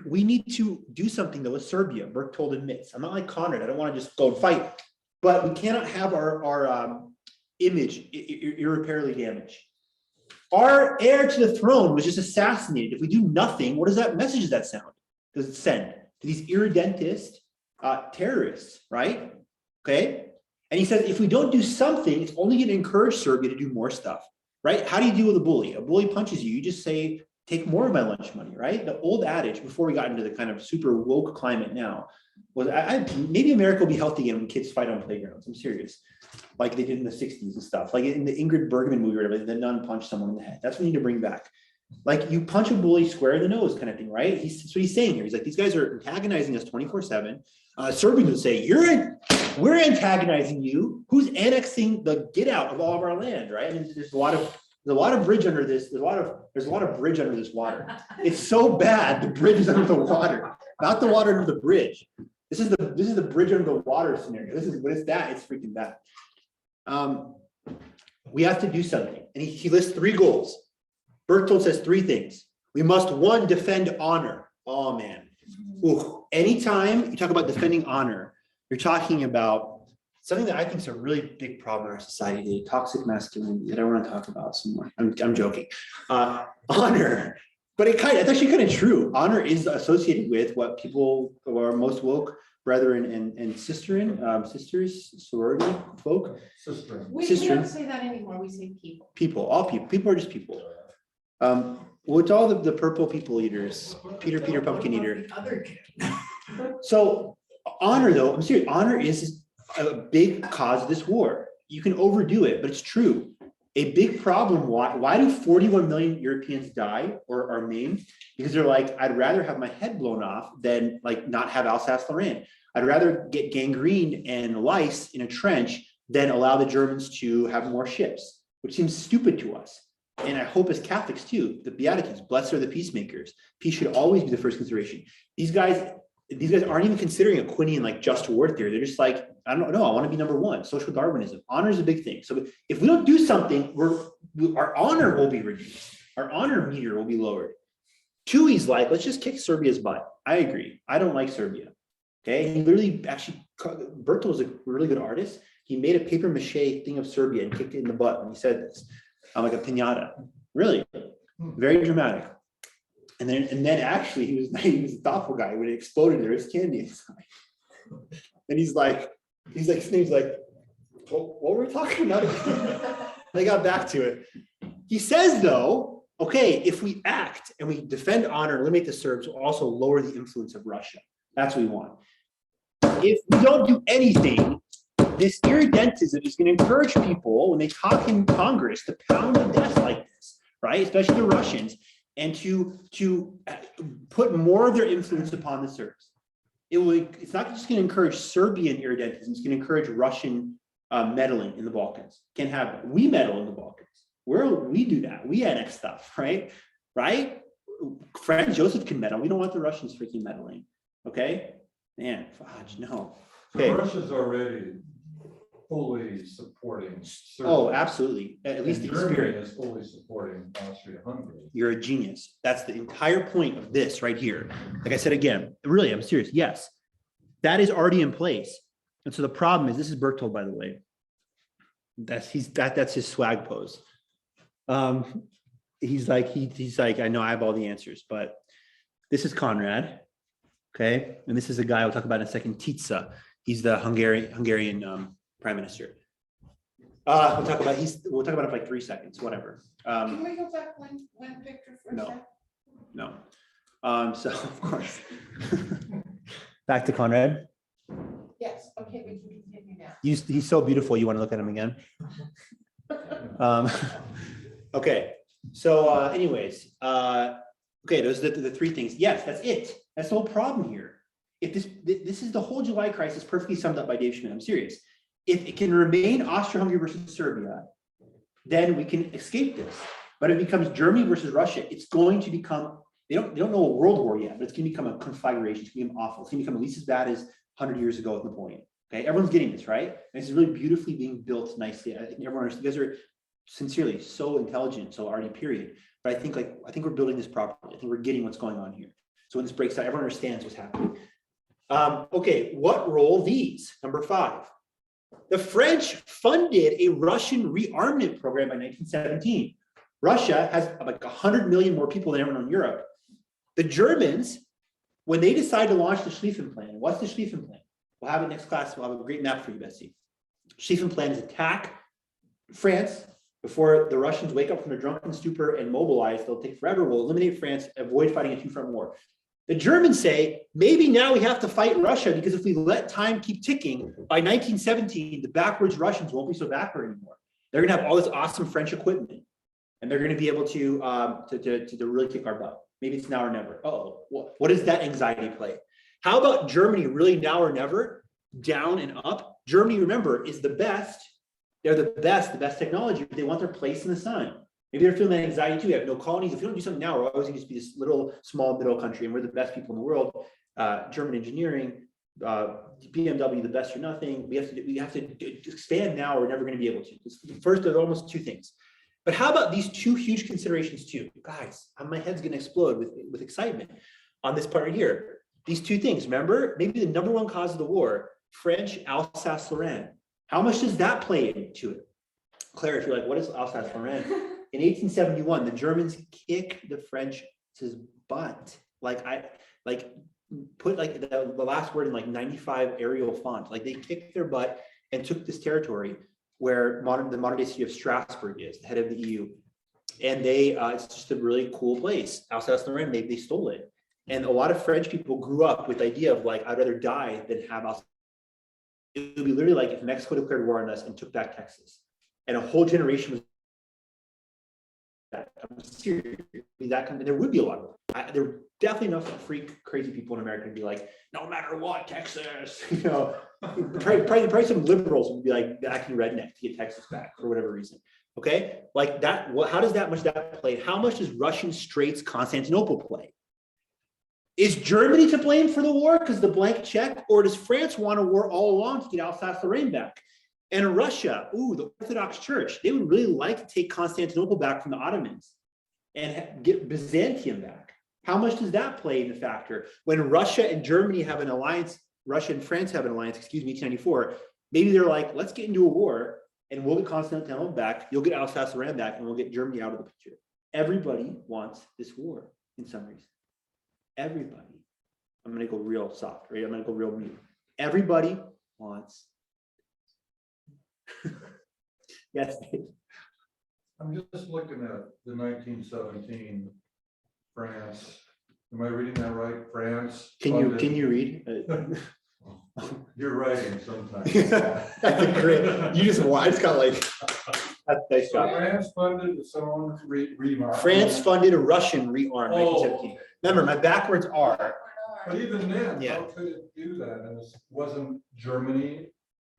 we need to do something though with Serbia. Berchtold admits, I'm not like Conrad, I don't want to just go and fight, but we cannot have our image irreparably damaged. Our heir to the throne was just assassinated. If we do nothing, what does that message does that sound? Does it send to these irredentist terrorists, right? Okay. And he says, if we don't do something, it's only going to encourage Serbia to do more stuff, right? How do you deal with a bully? A bully punches you. You just say, take more of my lunch money, right? The old adage before we got into the kind of super woke climate now was maybe America will be healthy again when kids fight on playgrounds. I'm serious. Like they did in the 60s and stuff. Like in the Ingrid Bergman movie, or whatever, the nun punched someone in the head. That's what we need to bring back. Like you punch a bully square in the nose kind of thing, right? That's what he's saying here. He's like, these guys are antagonizing us 24/7. Serbians would say, we're antagonizing you. Who's annexing the get out of all of our land, right? I mean, there's a lot of bridge under this. There's a lot of bridge under this water. It's so bad. The bridge is under the water, not the water under the bridge. This is the bridge under the water scenario. This is what it's that. It's freaking bad. We have to do something, and he lists 3 goals. Berchtold says 3 things. We must, 1, defend honor. Oh man. Ooh. Anytime you talk about defending honor, you're talking about something that I think is a really big problem in our society today, toxic masculinity that I want to talk about some more. I'm joking. Honor, but it's actually kind of true. Honor is associated with what people who are most woke brethren and sisters, sorority folk. We don't say that anymore, we say people. People, all people. People are just people. With all the purple people eaters, Peter Pumpkin Eater. So honor though, I'm serious, honor is a big cause of this war. You can overdo it, but it's true. A big problem, why do 41 million Europeans die or are maimed? Because they're like, I'd rather have my head blown off than like not have Alsace-Lorraine. I'd rather get gangrene and lice in a trench than allow the Germans to have more ships, which seems stupid to us. And I hope as Catholics too, the Beatitudes, blessed are the peacemakers. Peace should always be the first consideration. These guys aren't even considering Aquinian like just war theory. They're just like, I don't know, I want to be number 1. Social Darwinism. Honor is a big thing. So if we don't do something, our honor will be reduced. Our honor meter will be lowered. 2, he's like, let's just kick Serbia's butt. I agree. I don't like Serbia. Okay. He literally actually Bertolt was a really good artist. He made a paper mache thing of Serbia and kicked it in the butt when he said this. I'm like a piñata. Really, very dramatic. And then actually he was a thoughtful guy. When it exploded, there was candy inside. And he's like, what were we talking about? I got back to it. He says though, okay, if we act and we defend honor and eliminate the Serbs, we'll also lower the influence of Russia. That's what we want. If we don't do anything, this irredentism is going to encourage people when they talk in Congress to pound the desk like this, right? Especially the Russians, and to put more of their influence upon the Serbs. It's not just going to encourage Serbian irredentism, it's going to encourage Russian meddling in the Balkans. Can't have it. We meddle in the Balkans. We do that. We annex stuff, right? Right? Franz Joseph can meddle. We don't want the Russians freaking meddling. Okay? Man, fudge, no. Okay. So Russia's already fully supporting Serbia. Oh, absolutely. At least the And Germany experience. is fully supporting Austria-Hungary. You're a genius. That's the entire point of this right here. Like I said again, really, I'm serious. Yes, that is already in place. And so the problem is, this is Bertolt, by the way. That's his swag pose. He's like, I know I have all the answers, but this is Conrad. Okay. And this is a guy I'll talk about in a second, Tisza. He's the Hungarian prime minister. We'll talk about it for like 3 seconds, whatever. Can we go back one picture for a No. sec? No. So of course, back to Conrad. Yes, okay, we can continue now. He's so beautiful. You want to look at him again? Okay. So anyways, okay, those are the three things. Yes, that's it. That's the whole problem here. If this is the whole July crisis perfectly summed up by Dave Schmidt. I'm serious. If it can remain Austria-Hungary versus Serbia, then we can escape this. But if it becomes Germany versus Russia, it's going to become, they don't know a world war yet, but it's going to become a conflagration. It's going to become awful. It's going to become at least as bad as 100 years ago with Napoleon. Okay, everyone's getting this, right? And this is really beautifully being built nicely. I think everyone understands. You guys are sincerely so intelligent, so already, period. But I think we're building this properly. I think we're getting what's going on here. So when this breaks out, everyone understands what's happening. Okay, what role these? Number 5. The French funded a Russian rearmament program by 1917. Russia has like 100 million more people than everyone in Europe. The Germans, when they decide to launch the Schlieffen Plan, what's the Schlieffen Plan? We'll have it next class. We'll have a great map for you, Betsy. Schlieffen Plan is attack France before the Russians wake up from their drunken stupor and mobilize. They'll take forever. We'll eliminate France, avoid fighting a two-front war. The Germans say, maybe now we have to fight Russia because if we let time keep ticking, by 1917, the backwards Russians won't be so backward anymore. They're going to have all this awesome French equipment, and they're going to be able to really kick our butt. Maybe it's now or never. Oh, what is that anxiety play? How about Germany really now or never, down and up? Germany, remember, is the best. They're the best technology, but they want their place in the sun. Maybe they're feeling that anxiety too. We have no colonies. If we don't do something now, we're always going to just be this little small middle country, and we're the best people in the world. German engineering, BMW, the best or nothing. We have to expand now. We're never going to be able to. First, there's almost 2 things. But how about these 2 huge considerations too, guys? My head's going to explode with excitement on this part right here. These 2 things. Remember, maybe the number 1 cause of the war: French Alsace-Lorraine. How much does that play into it? Claire, if you're like, what is Alsace-Lorraine? In 1871, the Germans kick the French's butt. Put the last word in like 95 Arial font. Like they kicked their butt and took this territory where the modern day city of Strasbourg is, the head of the EU. And it's just a really cool place. Alsace-Lorraine, they stole it. And a lot of French people grew up with the idea of like, I'd rather die than have Alsace. It would be literally like if Mexico declared war on us and took back Texas. And a whole generation was there would be a lot of there were definitely enough freak crazy people in America to be like, no matter what, Texas, probably some liberals would be like acting redneck to get Texas back for whatever reason. Okay, like that. How does that play? How much does Russian Straits Constantinople play? Is Germany to blame for the war because the blank check, or does France want a war all along to get Alsace-Lorraine back? And Russia, the Orthodox Church, they would really like to take Constantinople back from the Ottomans and get Byzantium back. How much does that play in the factor? When Russia and Germany have an alliance Russia and France have an alliance, 1894, maybe they're like, let's get into a war and we'll get Constantinople back, you'll get Alsace-Lorraine back, and we'll get Germany out of the picture. Everybody wants this war in some reason. Everybody. I'm gonna go real soft, right? I'm gonna go real mute. Everybody wants. Yes. Dave. I'm just looking at the 1917 France. Am I reading that right? France. Can you read? You're writing sometimes. That's great. You just, I just got like, that's a nice So job. France funded its own remark. France funded a Russian rearm in Oh, 1917. Remember, my backwards are. but even then, Yeah. how could it do that? And wasn't Germany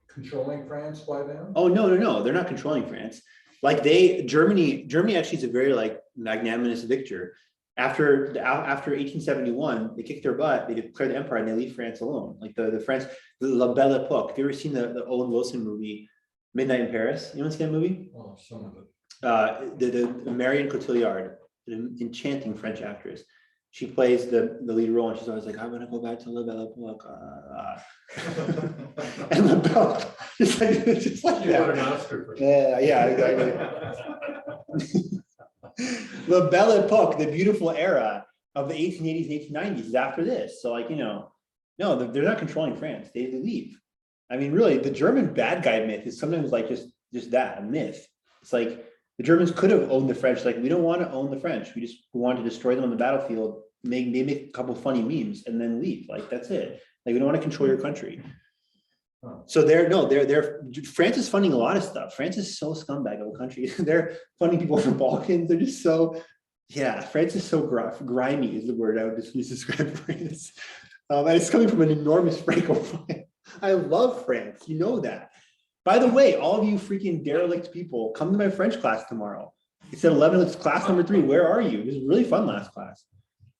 controlling France by then? Oh, no, they're not controlling France. Like Germany actually is a very like magnanimous victor. After 1871, they kicked their butt, they declared the empire and they leave France alone. Like the French, the La Belle Epoque. Have you ever seen the Owen Wilson movie, Midnight in Paris? You want to see that movie? Oh, some of it. The Marion Cotillard, an enchanting French actress. She plays the lead role and she's always like, I want to go back to La Belle Epoque. And La Belle, just like You got that. an Oscar for that. Yeah, exactly. La Belle Epoque, the beautiful era of the 1880s and 1890s is after this. So like, no, they're not controlling France. They leave. I mean, really, the German bad guy myth is sometimes like just that, a myth. It's like the Germans could have owned the French. Like, we don't want to own the French. We want to destroy them on the battlefield, make a couple of funny memes and then leave. Like, that's it. Like, we don't want to control your country. So they're France is funding a lot of stuff. France is so scumbag of a country. They're funding people from the Balkans. They're just so, yeah, France is so grimy is the word I would just use to describe France. And it's coming from an enormous Franco. I love France. You know that. By the way, all of you freaking derelict people, come to my French class tomorrow. It's at 11, it's class number 3. Where are you? It was really fun last class.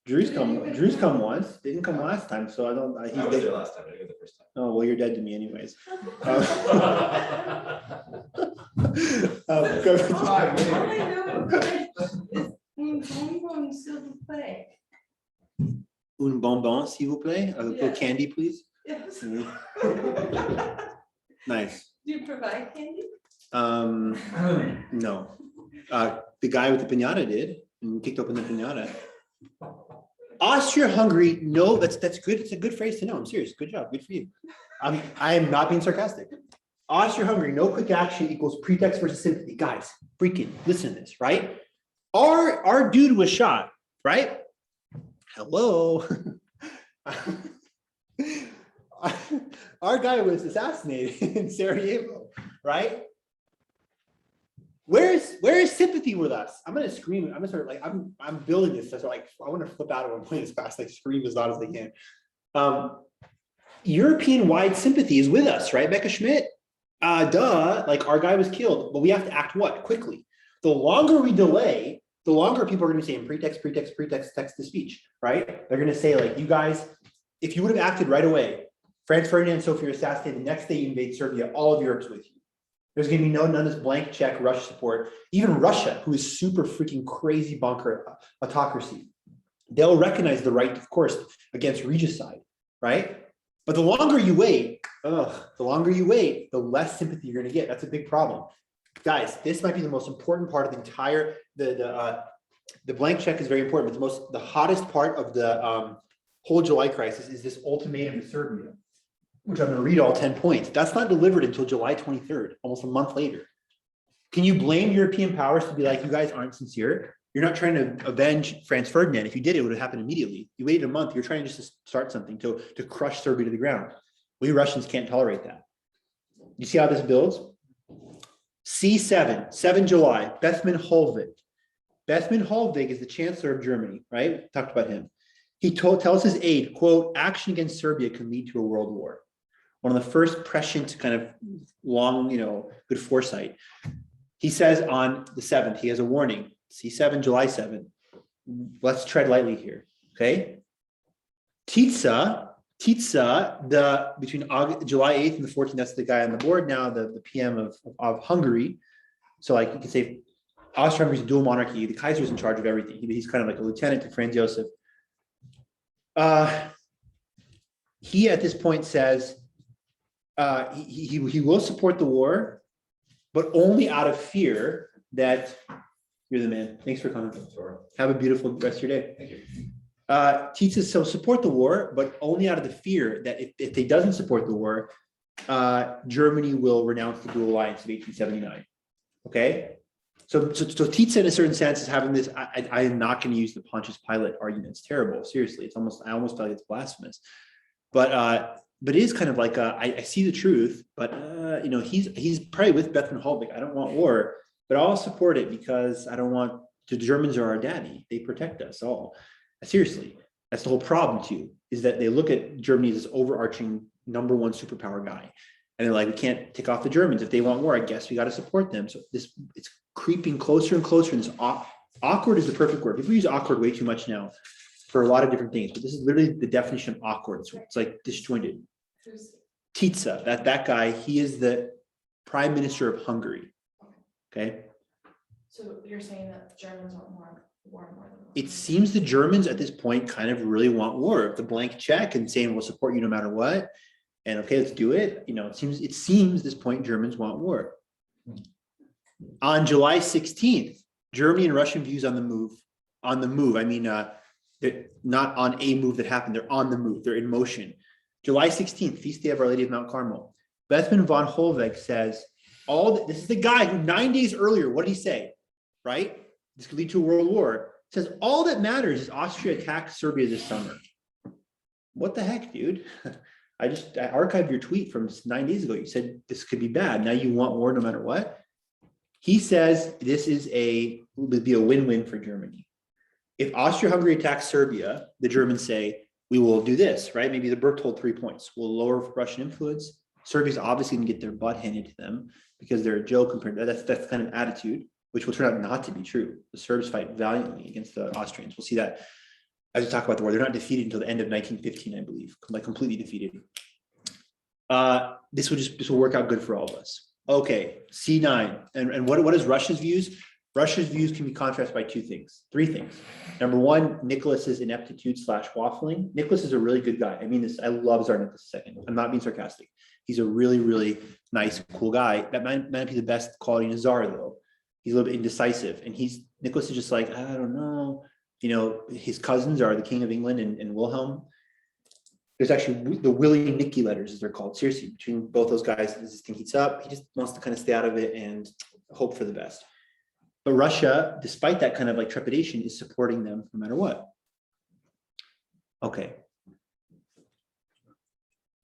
Drew's come once, didn't come last time, so I don't. I was there last time, I didn't go the first time. Oh, well, you're dead to me anyways. All I know is un bonbon, s'il vous plaît. Un bonbon, s'il vous plaît. A little Yeah. candy, please. Yes. Mhm. Nice. Do you provide candy? No. The guy with the piñata did, and kicked open the piñata. Austria-Hungary, no, that's good. It's a good phrase to know. I'm serious. Good job. Good for you. I am not being sarcastic. Austria-Hungary, no quick action equals pretext versus sympathy. Guys, freaking listen to this, right? Our dude was shot, right? Hello. Our guy was assassinated in Sarajevo, right? Where's sympathy with us? I'm gonna scream. I'm gonna start like I'm building this. So like I want to flip out of one point as fast, like scream as loud as they can. European-wide sympathy is with us, right, Becca Schmidt? Duh. Like our guy was killed, but we have to act what? Quickly. The longer we delay, the longer people are gonna be saying pretext, text to speech, right? They're gonna say like, you guys, if you would have acted right away, Franz Ferdinand and Sophie are assassinated. The next day you invade Serbia. All of Europe's with you. There's going to be none of this blank check Russia support. Even Russia, who is super freaking crazy bunker autocracy, they'll recognize the right, of course, against regicide, right? But the longer you wait, the less sympathy you're going to get. That's a big problem. Guys, this might be the most important part of the entire, the blank check is very important, but the hottest part of the whole July crisis is this ultimatum to Serbia, which I'm going to read all 10 points. That's not delivered until July 23rd, almost a month later. Can you blame European powers to be like, you guys aren't sincere? You're not trying to avenge Franz Ferdinand. If you did, it would have happened immediately. You waited a month. You're trying just to start something to crush Serbia to the ground. We Russians can't tolerate that. You see how this builds? C7, 7 July, Bethmann Hollweg. Bethmann Hollweg is the chancellor of Germany, right? We talked about him. He tells his aide, quote, action against Serbia can lead to a world war. One of the first prescient kind of long, good foresight. He says on the 7th, he has a warning, C7, July 7th. Let's tread lightly here, okay? Tisza, between July 8th and the 14th, that's the guy on the board now, the PM of Hungary. So like you can say, Austria-Hungary is a dual monarchy. The Kaiser is in charge of everything. He's kind of like a lieutenant to Franz Josef. he at this point says he will support the war, but only out of fear that you're the man. Thanks for coming. Sure. Have a beautiful rest of your day. Thank you. Tietze so support the war, but only out of the fear that if he doesn't support the war, Germany will renounce the dual alliance of 1879. Okay, so Tietze in a certain sense is having this. I am not going to use the Pontius Pilate argument. It's terrible. Seriously, it's almost I almost feel like it's blasphemous. But it is kind of like I see the truth, but you know he's probably with Bethmann Hollweg. I don't want war, but I'll support it because I don't want the Germans are our daddy. They protect us all. Seriously, that's the whole problem too, is that they look at Germany as this overarching number one superpower guy. And they're like, we can't take off the Germans. If they want war, I guess we got to support them. So it's creeping closer and closer. And this awkward is the perfect word. People use awkward way too much now for a lot of different things, but this is literally the definition of awkward. It's like disjointed. Tietze, that guy, he is the prime minister of Hungary. Okay. So you're saying that Germans want war more than. It seems the Germans at this point kind of really want war. The blank check and saying we'll support you no matter what. And okay, let's do it. You know, it seems at this point Germans want war. On July 16th, Germany and Russian views on the move. On the move, I mean, they're not on a move that happened. They're on the move. They're in motion. July 16th, feast day of Our Lady of Mount Carmel. Bethmann von Hollweg says, this is the guy who 9 days earlier, what did he say? Right? This could lead to a world war. Says all that matters is Austria attacked Serbia this summer. What the heck, dude? I archived your tweet from 9 days ago. You said this could be bad. Now you want war no matter what. He says this would be a win-win for Germany. If Austria-Hungary attacks Serbia, the Germans say, we will do this, right? Maybe the Berchtold 3 points. We'll lower Russian influence. Serbia's obviously going to get their butt handed to them because they're a joke compared to that. That's kind of attitude, which will turn out not to be true. The Serbs fight valiantly against the Austrians. We'll see that as we talk about the war. They're not defeated until the end of 1915, I believe, like completely defeated. This will work out good for all of us. Okay, C9. And what is Russia's views? Russia's views can be contrasted by three things. Number one, Nicholas's ineptitude / waffling. Nicholas is a really good guy. I mean this, I love Tsar Nicholas II. I'm not being sarcastic. He's a really, really nice, cool guy. That might be the best quality in a Tsar, though. He's a little bit indecisive. And Nicholas is just like, I don't know. You know, his cousins are the King of England and Wilhelm. There's actually the Willie Nicky letters, as they're called. Seriously, between both those guys, this thing heats up. He just wants to kind of stay out of it and hope for the best. But Russia, despite that kind of like trepidation, is supporting them no matter what. Okay.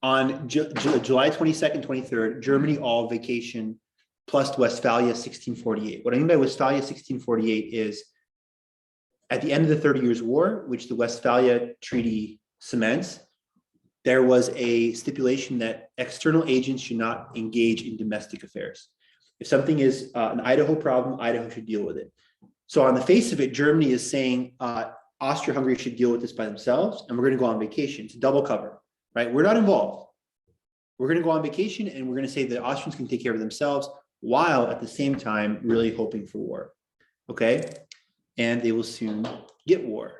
On July 22nd, 23rd, Germany all vacation plus Westphalia 1648. What I mean by Westphalia 1648 is at the end of the 30 Years' War, which the Westphalia Treaty cements, there was a stipulation that external agents should not engage in domestic affairs. If something is an Idaho problem, Idaho should deal with it. So on the face of it, Germany is saying Austria-Hungary should deal with this by themselves, and we're going to go on vacation. It's a double cover, right? We're not involved. We're going to go on vacation, and we're going to say the Austrians can take care of themselves, while at the same time really hoping for war. Okay, and they will soon get war.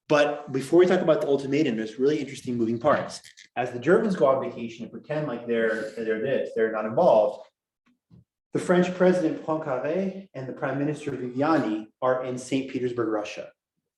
But before we talk about the ultimatum, there's really interesting moving parts. As the Germans go on vacation and pretend like they're not involved, the French president Poincaré and the prime minister Viviani are in St. Petersburg, Russia.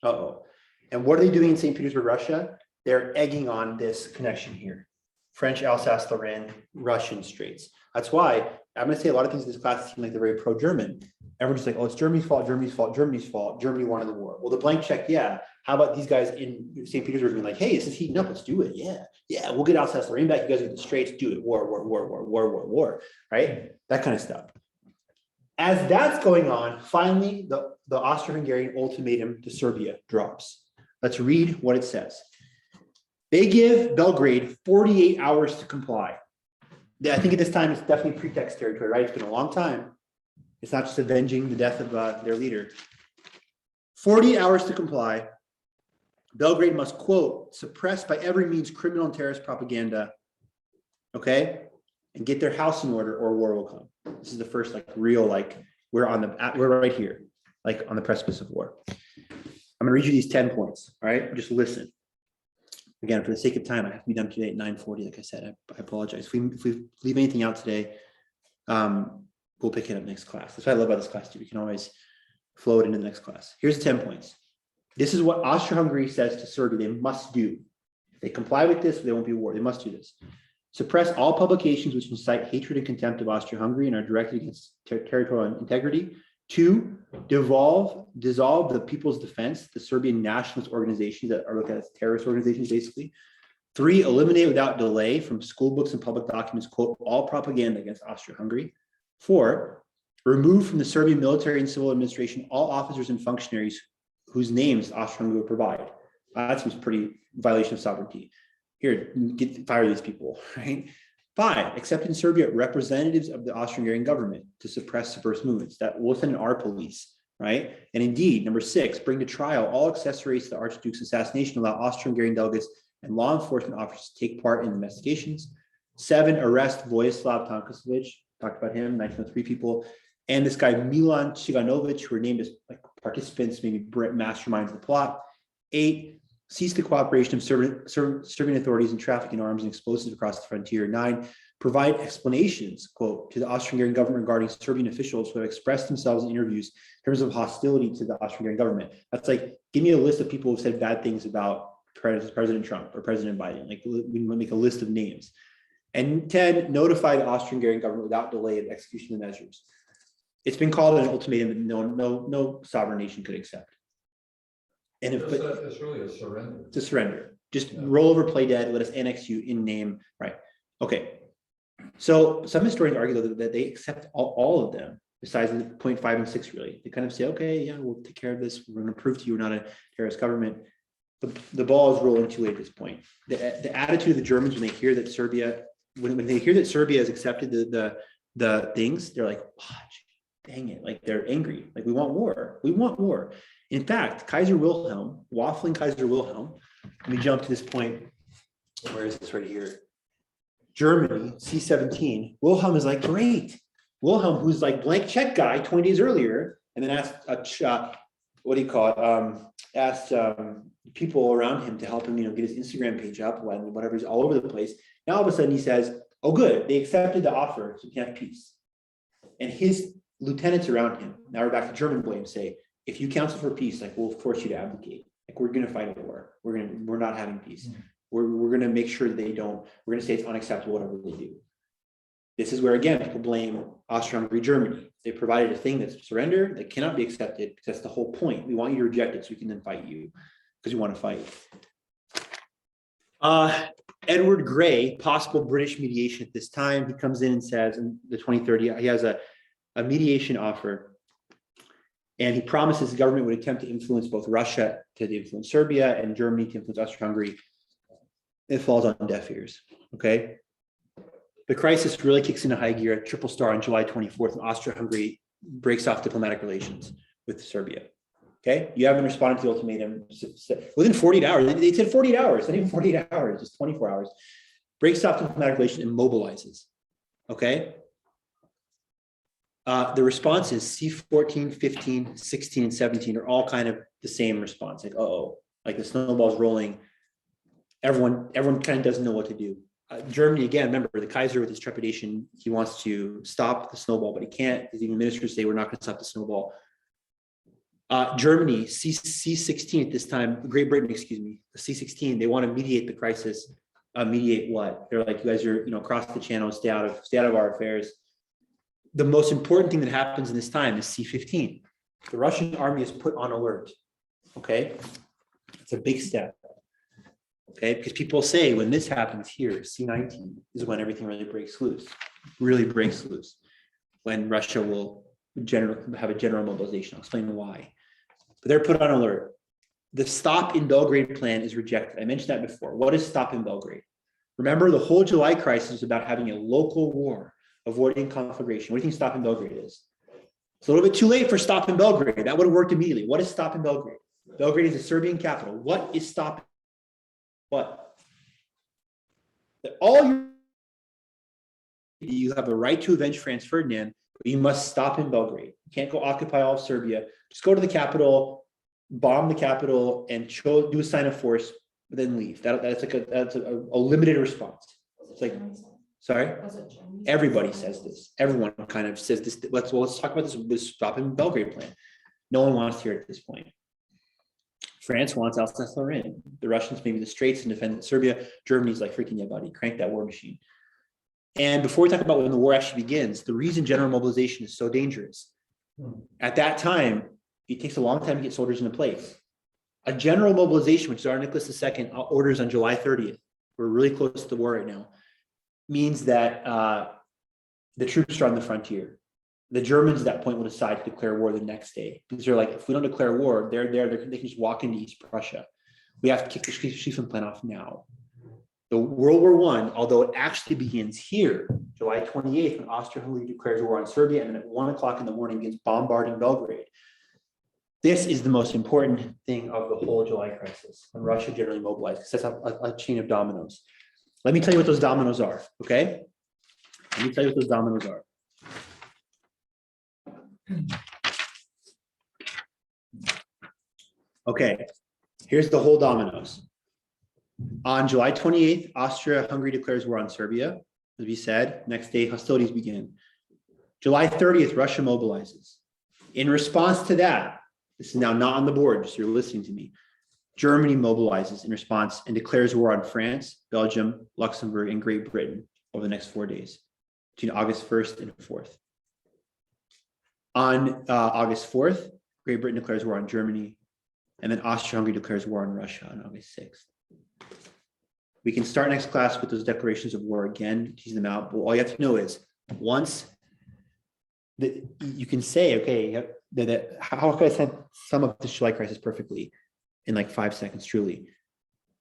And what are they doing in St. Petersburg, Russia? They're egging on this connection here. French Alsace-Lorraine, Russian Straits. That's why I'm going to say a lot of things in this class seem like they're very pro-German. Everyone's just like, oh, it's Germany's fault, Germany's fault, Germany's fault. Germany wanted the war. Well, the blank check, yeah. How about these guys in St. Petersburg being like, hey, this is heating up, let's do it. Yeah, we'll get Alsace-Lorraine back. You guys get the Straits, do it. War, right? That kind of stuff. As that's going on, finally, the Austro-Hungarian ultimatum to Serbia drops. Let's read what it says. They give Belgrade 48 hours to comply. I think at this time, it's definitely pretext territory, right? It's been a long time. It's not just avenging the death of their leader. 48 hours to comply. Belgrade must, quote, suppress by every means criminal and terrorist propaganda, okay, and get their house in order or war will come. This is the first real we're right here, on the precipice of war. I'm going to read you these 10 points, all right? Just listen. Again, for the sake of time, I have to be done today at 9:40. Like I said, I apologize. If we leave anything out today, we'll pick it up next class. That's what I love about this class too. We can always flow it into the next class. Here's 10 points. This is what Austria-Hungary says to Serbia they must do. If they comply with this, there won't be a war. They must do this. Suppress all publications which incite hatred and contempt of Austria-Hungary and are directed against territorial integrity. 2, dissolve the People's Defense, the Serbian nationalist organizations that are looked at as terrorist organizations, basically. 3, eliminate without delay from school books and public documents, quote, all propaganda against Austria-Hungary. 4, remove from the Serbian military and civil administration all officers and functionaries whose names Austria-Hungary will provide. That seems pretty violation of sovereignty. Here, fire these people, right? 5, accept in Serbia representatives of the Austrian-Hungarian government to suppress subversive movements. That will send our police, right? And indeed, number 6, bring to trial all accessories to the Archduke's assassination, allow Austrian-Hungarian delegates and law enforcement officers to take part in investigations. 7, arrest Vojislav Tanković, talked about him, 1903 people, and this guy Milan Ciganovic, who were named as like participants, maybe masterminds of the plot. 8, cease the cooperation of Serbian authorities in trafficking arms and explosives across the frontier. 9, provide explanations, quote, to the Austrian-Hungarian government regarding Serbian officials who have expressed themselves in interviews in terms of hostility to the Austrian-Hungarian government. That's like, give me a list of people who've said bad things about President Trump or President Biden. Like, we make a list of names. And 10, notify the Austrian-Hungarian government without delay of execution of measures. It's been called an ultimatum that no sovereign nation could accept. And if It's really a surrender. to surrender, just roll over, play dead, let us annex you in name, right? Okay. So some historians argue that they accept all of them, besides the 0.5 and 6, really. They kind of say, okay, yeah, we'll take care of this. We're going to prove to you we're not a terrorist government. The ball is rolling too late at this point. The attitude of the Germans when they hear that Serbia, when they hear that Serbia has accepted the things, they're like, oh, dang it, like they're angry. Like, we want war. We want war. In fact, Kaiser Wilhelm, waffling Kaiser Wilhelm, let me jump to this point. Where is this right here? Germany, C-17. Wilhelm is like, great. Wilhelm, who's like blank check guy 20 days earlier, and then asked, what do you call it? Asked people around him to help him, get his Instagram page up, whatever, he's all over the place. Now all of a sudden he says, oh, good, they accepted the offer, so we can have peace. And his lieutenants around him, now we're back to German blame, say, if you counsel for peace, like, we'll force you to abdicate. Like, we're going to fight a war. We're not having peace. We're going to make sure that we're going to say it's unacceptable, whatever they do. This is where, again, people blame Austria-Hungary, Germany. They provided a thing that's surrender that cannot be accepted, because that's the whole point. We want you to reject it so we can then fight you, because we want to fight. Edward Grey, possible British mediation at this time. He comes in and says in the 2030, he has a mediation offer. And he promises the government would attempt to influence both Russia to influence Serbia and Germany to influence Austria-Hungary. It falls on deaf ears, okay? The crisis really kicks into high gear at triple star on July 24th, and Austria-Hungary breaks off diplomatic relations with Serbia, okay? You haven't responded to the ultimatum within 48 hours. They said 48 hours, not even 48 hours, just 24 hours. Breaks off diplomatic relations and mobilizes, okay? The response is C14, 15, 16, and 17 are all kind of the same response. Like, like the snowball's rolling. Everyone kind of doesn't know what to do. Germany, again, remember the Kaiser with his trepidation, he wants to stop the snowball, but he can't, because even ministers say we're not going to stop the snowball. Germany, C16 at this time, Great Britain, excuse me, the C16, they want to mediate the crisis. Mediate what? They're like, you guys are, across the channel, stay out of our affairs. The most important thing that happens in this time is C15. The Russian army is put on alert. Okay, it's a big step. Okay, because people say when this happens here, C19 is when everything really breaks loose. When Russia will have a general mobilization. I'll explain why. But they're put on alert. The stop in Belgrade plan is rejected. I mentioned that before. What is stop in Belgrade? Remember, the whole July crisis is about having a local war, avoiding conflagration. What do you think stop in Belgrade is? It's a little bit too late for stop in Belgrade. That would have worked immediately. What is stop in Belgrade? Belgrade is the Serbian capital. What is stop? What? That you have a right to avenge Franz Ferdinand, but you must stop in Belgrade. You can't go occupy all of Serbia. Just go to the capital, bomb the capital, and do a sign of force. but then leave. That's a limited response. It's like, sorry, everybody says this. Everyone kind of says this. Let's talk about this stopping Belgrade plan. No one wants to hear it at this point. France wants Alsace-Lorraine. The Russians maybe the Straits and defend Serbia. Germany's like, freaking yeah, buddy, crank that war machine. And before we talk about when the war actually begins, the reason general mobilization is so dangerous. At that time, it takes a long time to get soldiers into place. A general mobilization, which Tsar Nicholas II orders on July 30th, we're really close to the war right now, means that the troops are on the frontier. The Germans at that point will decide to declare war the next day because they're like, if we don't declare war, they can just walk into East Prussia. We have to kick the Schlieffen Plan off now. The World War I, although it actually begins here, July 28th, when Austria-Hungary declares war on Serbia, and then at 1 o'clock in the morning begins bombarding Belgrade. This is the most important thing of the whole July crisis, when Russia generally mobilized, because that's a chain of dominoes. Let me tell you what those dominoes are, okay? Let me tell you what those dominoes are. Okay, here's the whole dominoes. On July 28th, Austria-Hungary declares war on Serbia. As we said, next day hostilities begin. July 30th, Russia mobilizes. In response to that, this is now not on the board, just so you're listening to me. Germany mobilizes in response and declares war on France, Belgium, Luxembourg, and Great Britain over the next 4 days, between August 1st and 4th. On August 4th, Great Britain declares war on Germany, and then Austria-Hungary declares war on Russia on August 6th. We can start next class with those declarations of war again, tease them out, but all you have to know is once you can say, okay, how can I sum up the July crisis perfectly in like 5 seconds, truly?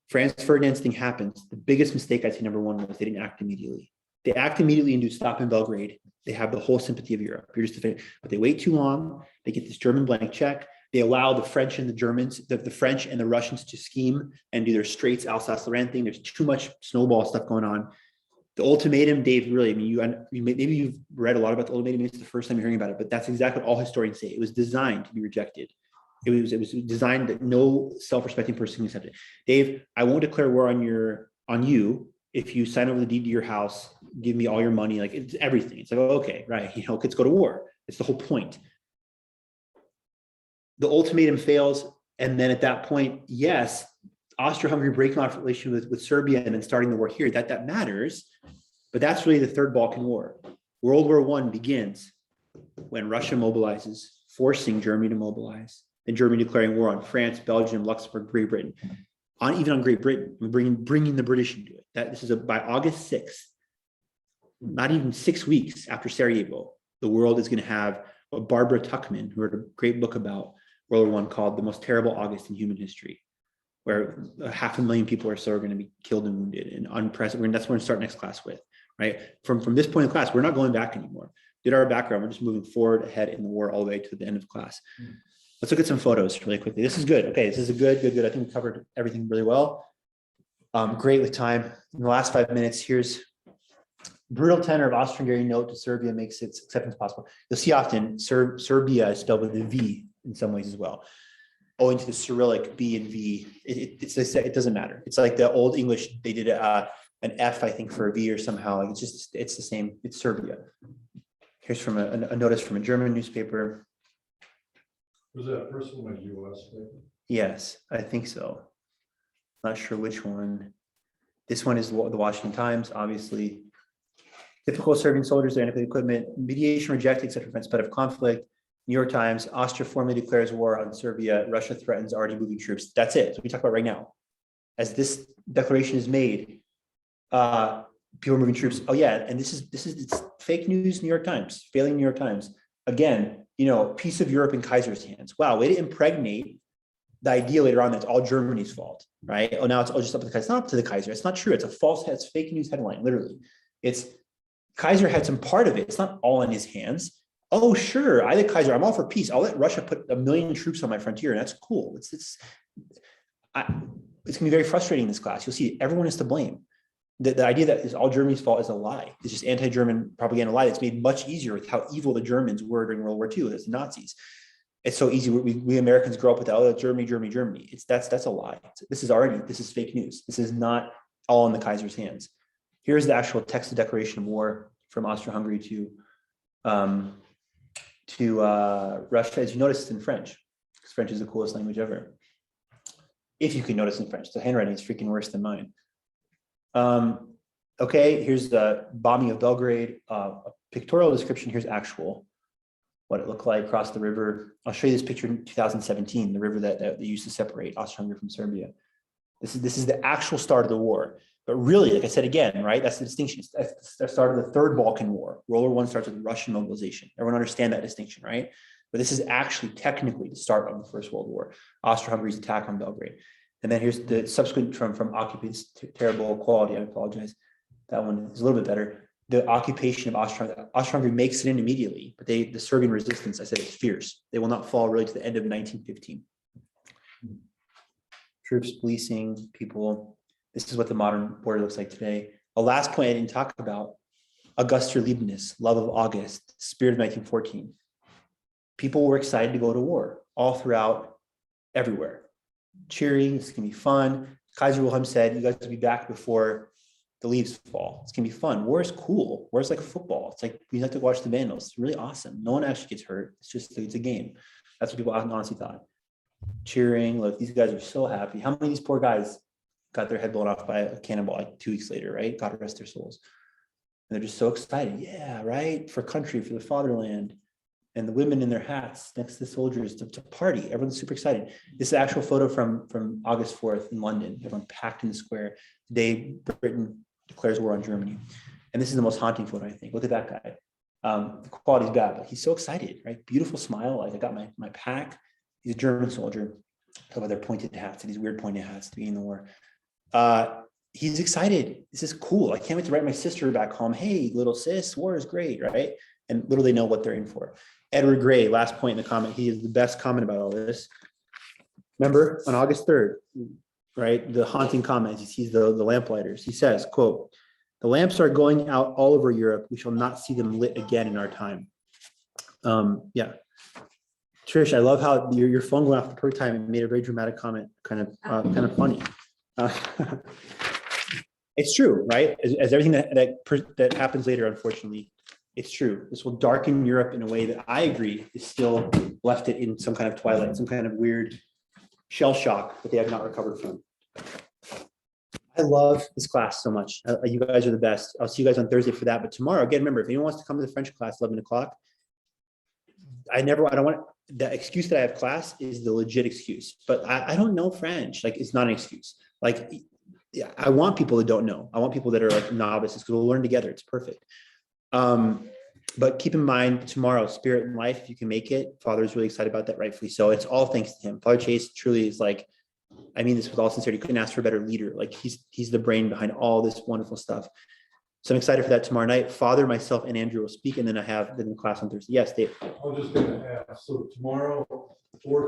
Franz Ferdinand's thing happens. The biggest mistake I'd say, number one, was they didn't act immediately. They act immediately and do stop in Belgrade. They have the whole sympathy of Europe. But they wait too long. They get this German blank check. They allow the French and the Germans, the French and the Russians to scheme and do their Straits Alsace-Lorraine thing. There's too much snowball stuff going on. The ultimatum, Dave, really, I mean, maybe you've read a lot about the ultimatum. It's the first time you're hearing about it, but that's exactly what all historians say. It was designed to be rejected. It was designed that no self-respecting person can accept it. Dave, I won't declare war on you if you sign over the deed to your house, give me all your money, like it's everything. It's like, oh, okay, right, let's go to war. It's the whole point. The ultimatum fails, and then at that point, yes, Austria-Hungary breaking off relation with Serbia and then starting the war here, that matters, but that's really the Third Balkan War. World War I begins when Russia mobilizes, forcing Germany to mobilize, and Germany declaring war on France, Belgium, Luxembourg, Great Britain, even on Great Britain, bringing the British into it. This is by August 6th, not even 6 weeks after Sarajevo, the world is going to have what Barbara Tuchman, who wrote a great book about World War I called The Most Terrible August in Human History, where 500,000 people or so are going to be killed and wounded and unprecedented. That's what we're going to start next class with, right? From this point in class, we're not going back anymore. Did our background, we're just moving forward ahead in the war all the way to the end of class. Let's look at some photos really quickly. This is good. Okay, this is a good. I think we covered everything really well. Great with time. In the last 5 minutes, here's brutal tenor of Austro-Hungarian note to Serbia makes its acceptance possible. You'll see often Serbia is spelled with a V in some ways as well, owing to the Cyrillic B and V. It doesn't matter. It's like the old English, they did an F, I think, for a V or somehow. Like it's the same. It's Serbia. Here's from a notice from a German newspaper. Was that first one a US paper? Yes, I think so. Not sure which one. This one is the Washington Times, obviously. Difficult serving soldiers, their inadequate equipment, mediation rejected, except for spite of conflict. New York Times, Austria formally declares war on Serbia. Russia threatens already moving troops. That's it. So we talk about right now. As this declaration is made, people are moving troops. Oh yeah, and it's fake news. New York Times, failing New York Times. Again, piece of Europe in Kaiser's hands. Wow, way to impregnate the idea later on that it's all Germany's fault, right? Oh, now it's all just up to the Kaiser. It's not up to the Kaiser. It's not true. It's it's fake news headline. Literally, it's Kaiser had some part of it. It's not all in his hands. Oh, sure. I, the Kaiser, I'm all for peace. I'll let Russia put 1 million troops on my frontier, and that's cool. It's going to be very frustrating in this class. You'll see everyone is to blame. The idea that it's all Germany's fault is a lie. It's just anti-German propaganda lie that's made much easier with how evil the Germans were during World War II as the Nazis. It's so easy. We Americans grow up with, oh, Germany, Germany, Germany. That's a lie. This is fake news. This is not all in the Kaiser's hands. Here's the actual text of declaration of war from Austria-Hungary to Russia. As you notice, it's in French, because French is the coolest language ever. If you can notice in French, the handwriting is freaking worse than mine. Okay, here's the bombing of Belgrade. A pictorial description. Here's actual, what it looked like across the river. I'll show you this picture in 2017, the river that they used to separate Austria-Hungary from Serbia. This is the actual start of the war. But really, like I said again, right, that's the distinction. That's the start of the Third Balkan War. World War I starts with Russian mobilization. Everyone understand that distinction, right? But this is actually technically the start of the First World War, Austria-Hungary's attack on Belgrade. And then here's the subsequent from occupants, terrible quality, I apologize. That one is a little bit better. The occupation of Austria-Hungary makes it in immediately, but the Serbian resistance, I said, is fierce. They will not fall really to the end of 1915. Troops, policing, people. This is what the modern border looks like today. A last point I didn't talk about, Auguster Liebknecht, love of August, spirit of 1914. People were excited to go to war all throughout, everywhere. Cheering, it's gonna be fun. Kaiser Wilhelm said, you guys will be back before the leaves fall. It's gonna be fun. War is cool. War is like football. It's like we have to watch the Vandals. It's really awesome. No one actually gets hurt. It's a game. That's what people honestly thought. Cheering, look, these guys are so happy. How many of these poor guys got their head blown off by a cannonball like 2 weeks later, right? God rest their souls. And they're just so excited. Yeah, right? For country, for the fatherland. And the women in their hats next to the soldiers to party. Everyone's super excited. This is an actual photo from August 4th in London. Everyone packed in the square. The day Britain declares war on Germany. And this is the most haunting photo, I think. Look at that guy. The quality's bad, but he's so excited, right? Beautiful smile. Like I got my pack. He's a German soldier. Talk about their pointed hats and these weird pointed hats to begin the war. He's excited. This is cool. I can't wait to write my sister back home. Hey, little sis, war is great, right? And little they know what they're in for. Edward Gray, last point in the comment. He is the best comment about all this. Remember on August 3rd, right? The haunting comment. He sees the lamplighter's. He says, quote, "The lamps are going out all over Europe. We shall not see them lit again in our time." Yeah. Trish, I love how your phone went off the per time and made a very dramatic comment, kind of funny. It's true, right? As everything that happens later, unfortunately, it's true. This will darken Europe in a way that I agree is still left it in some kind of twilight, some kind of weird shell shock that they have not recovered from. I love this class so much. You guys are the best. I'll see you guys on Thursday for that. But tomorrow, again, remember, if anyone wants to come to the French class, 11 o'clock, I don't want, the excuse that I have class is the legit excuse, but I don't know French. Like, it's not an excuse. Like, yeah, I want people that don't know. I want people that are like novices because we'll learn together. It's perfect. But keep in mind tomorrow, Spirit and Life, if you can make it. Father's really excited about that, rightfully so. It's all thanks to him. Father Chase truly is like, I mean this with all sincerity, couldn't ask for a better leader. Like he's the brain behind all this wonderful stuff. So I'm excited for that tomorrow night. Father, myself, and Andrew will speak, and then I have the class on Thursday. Yes, Dave. I was just gonna ask, so tomorrow, 4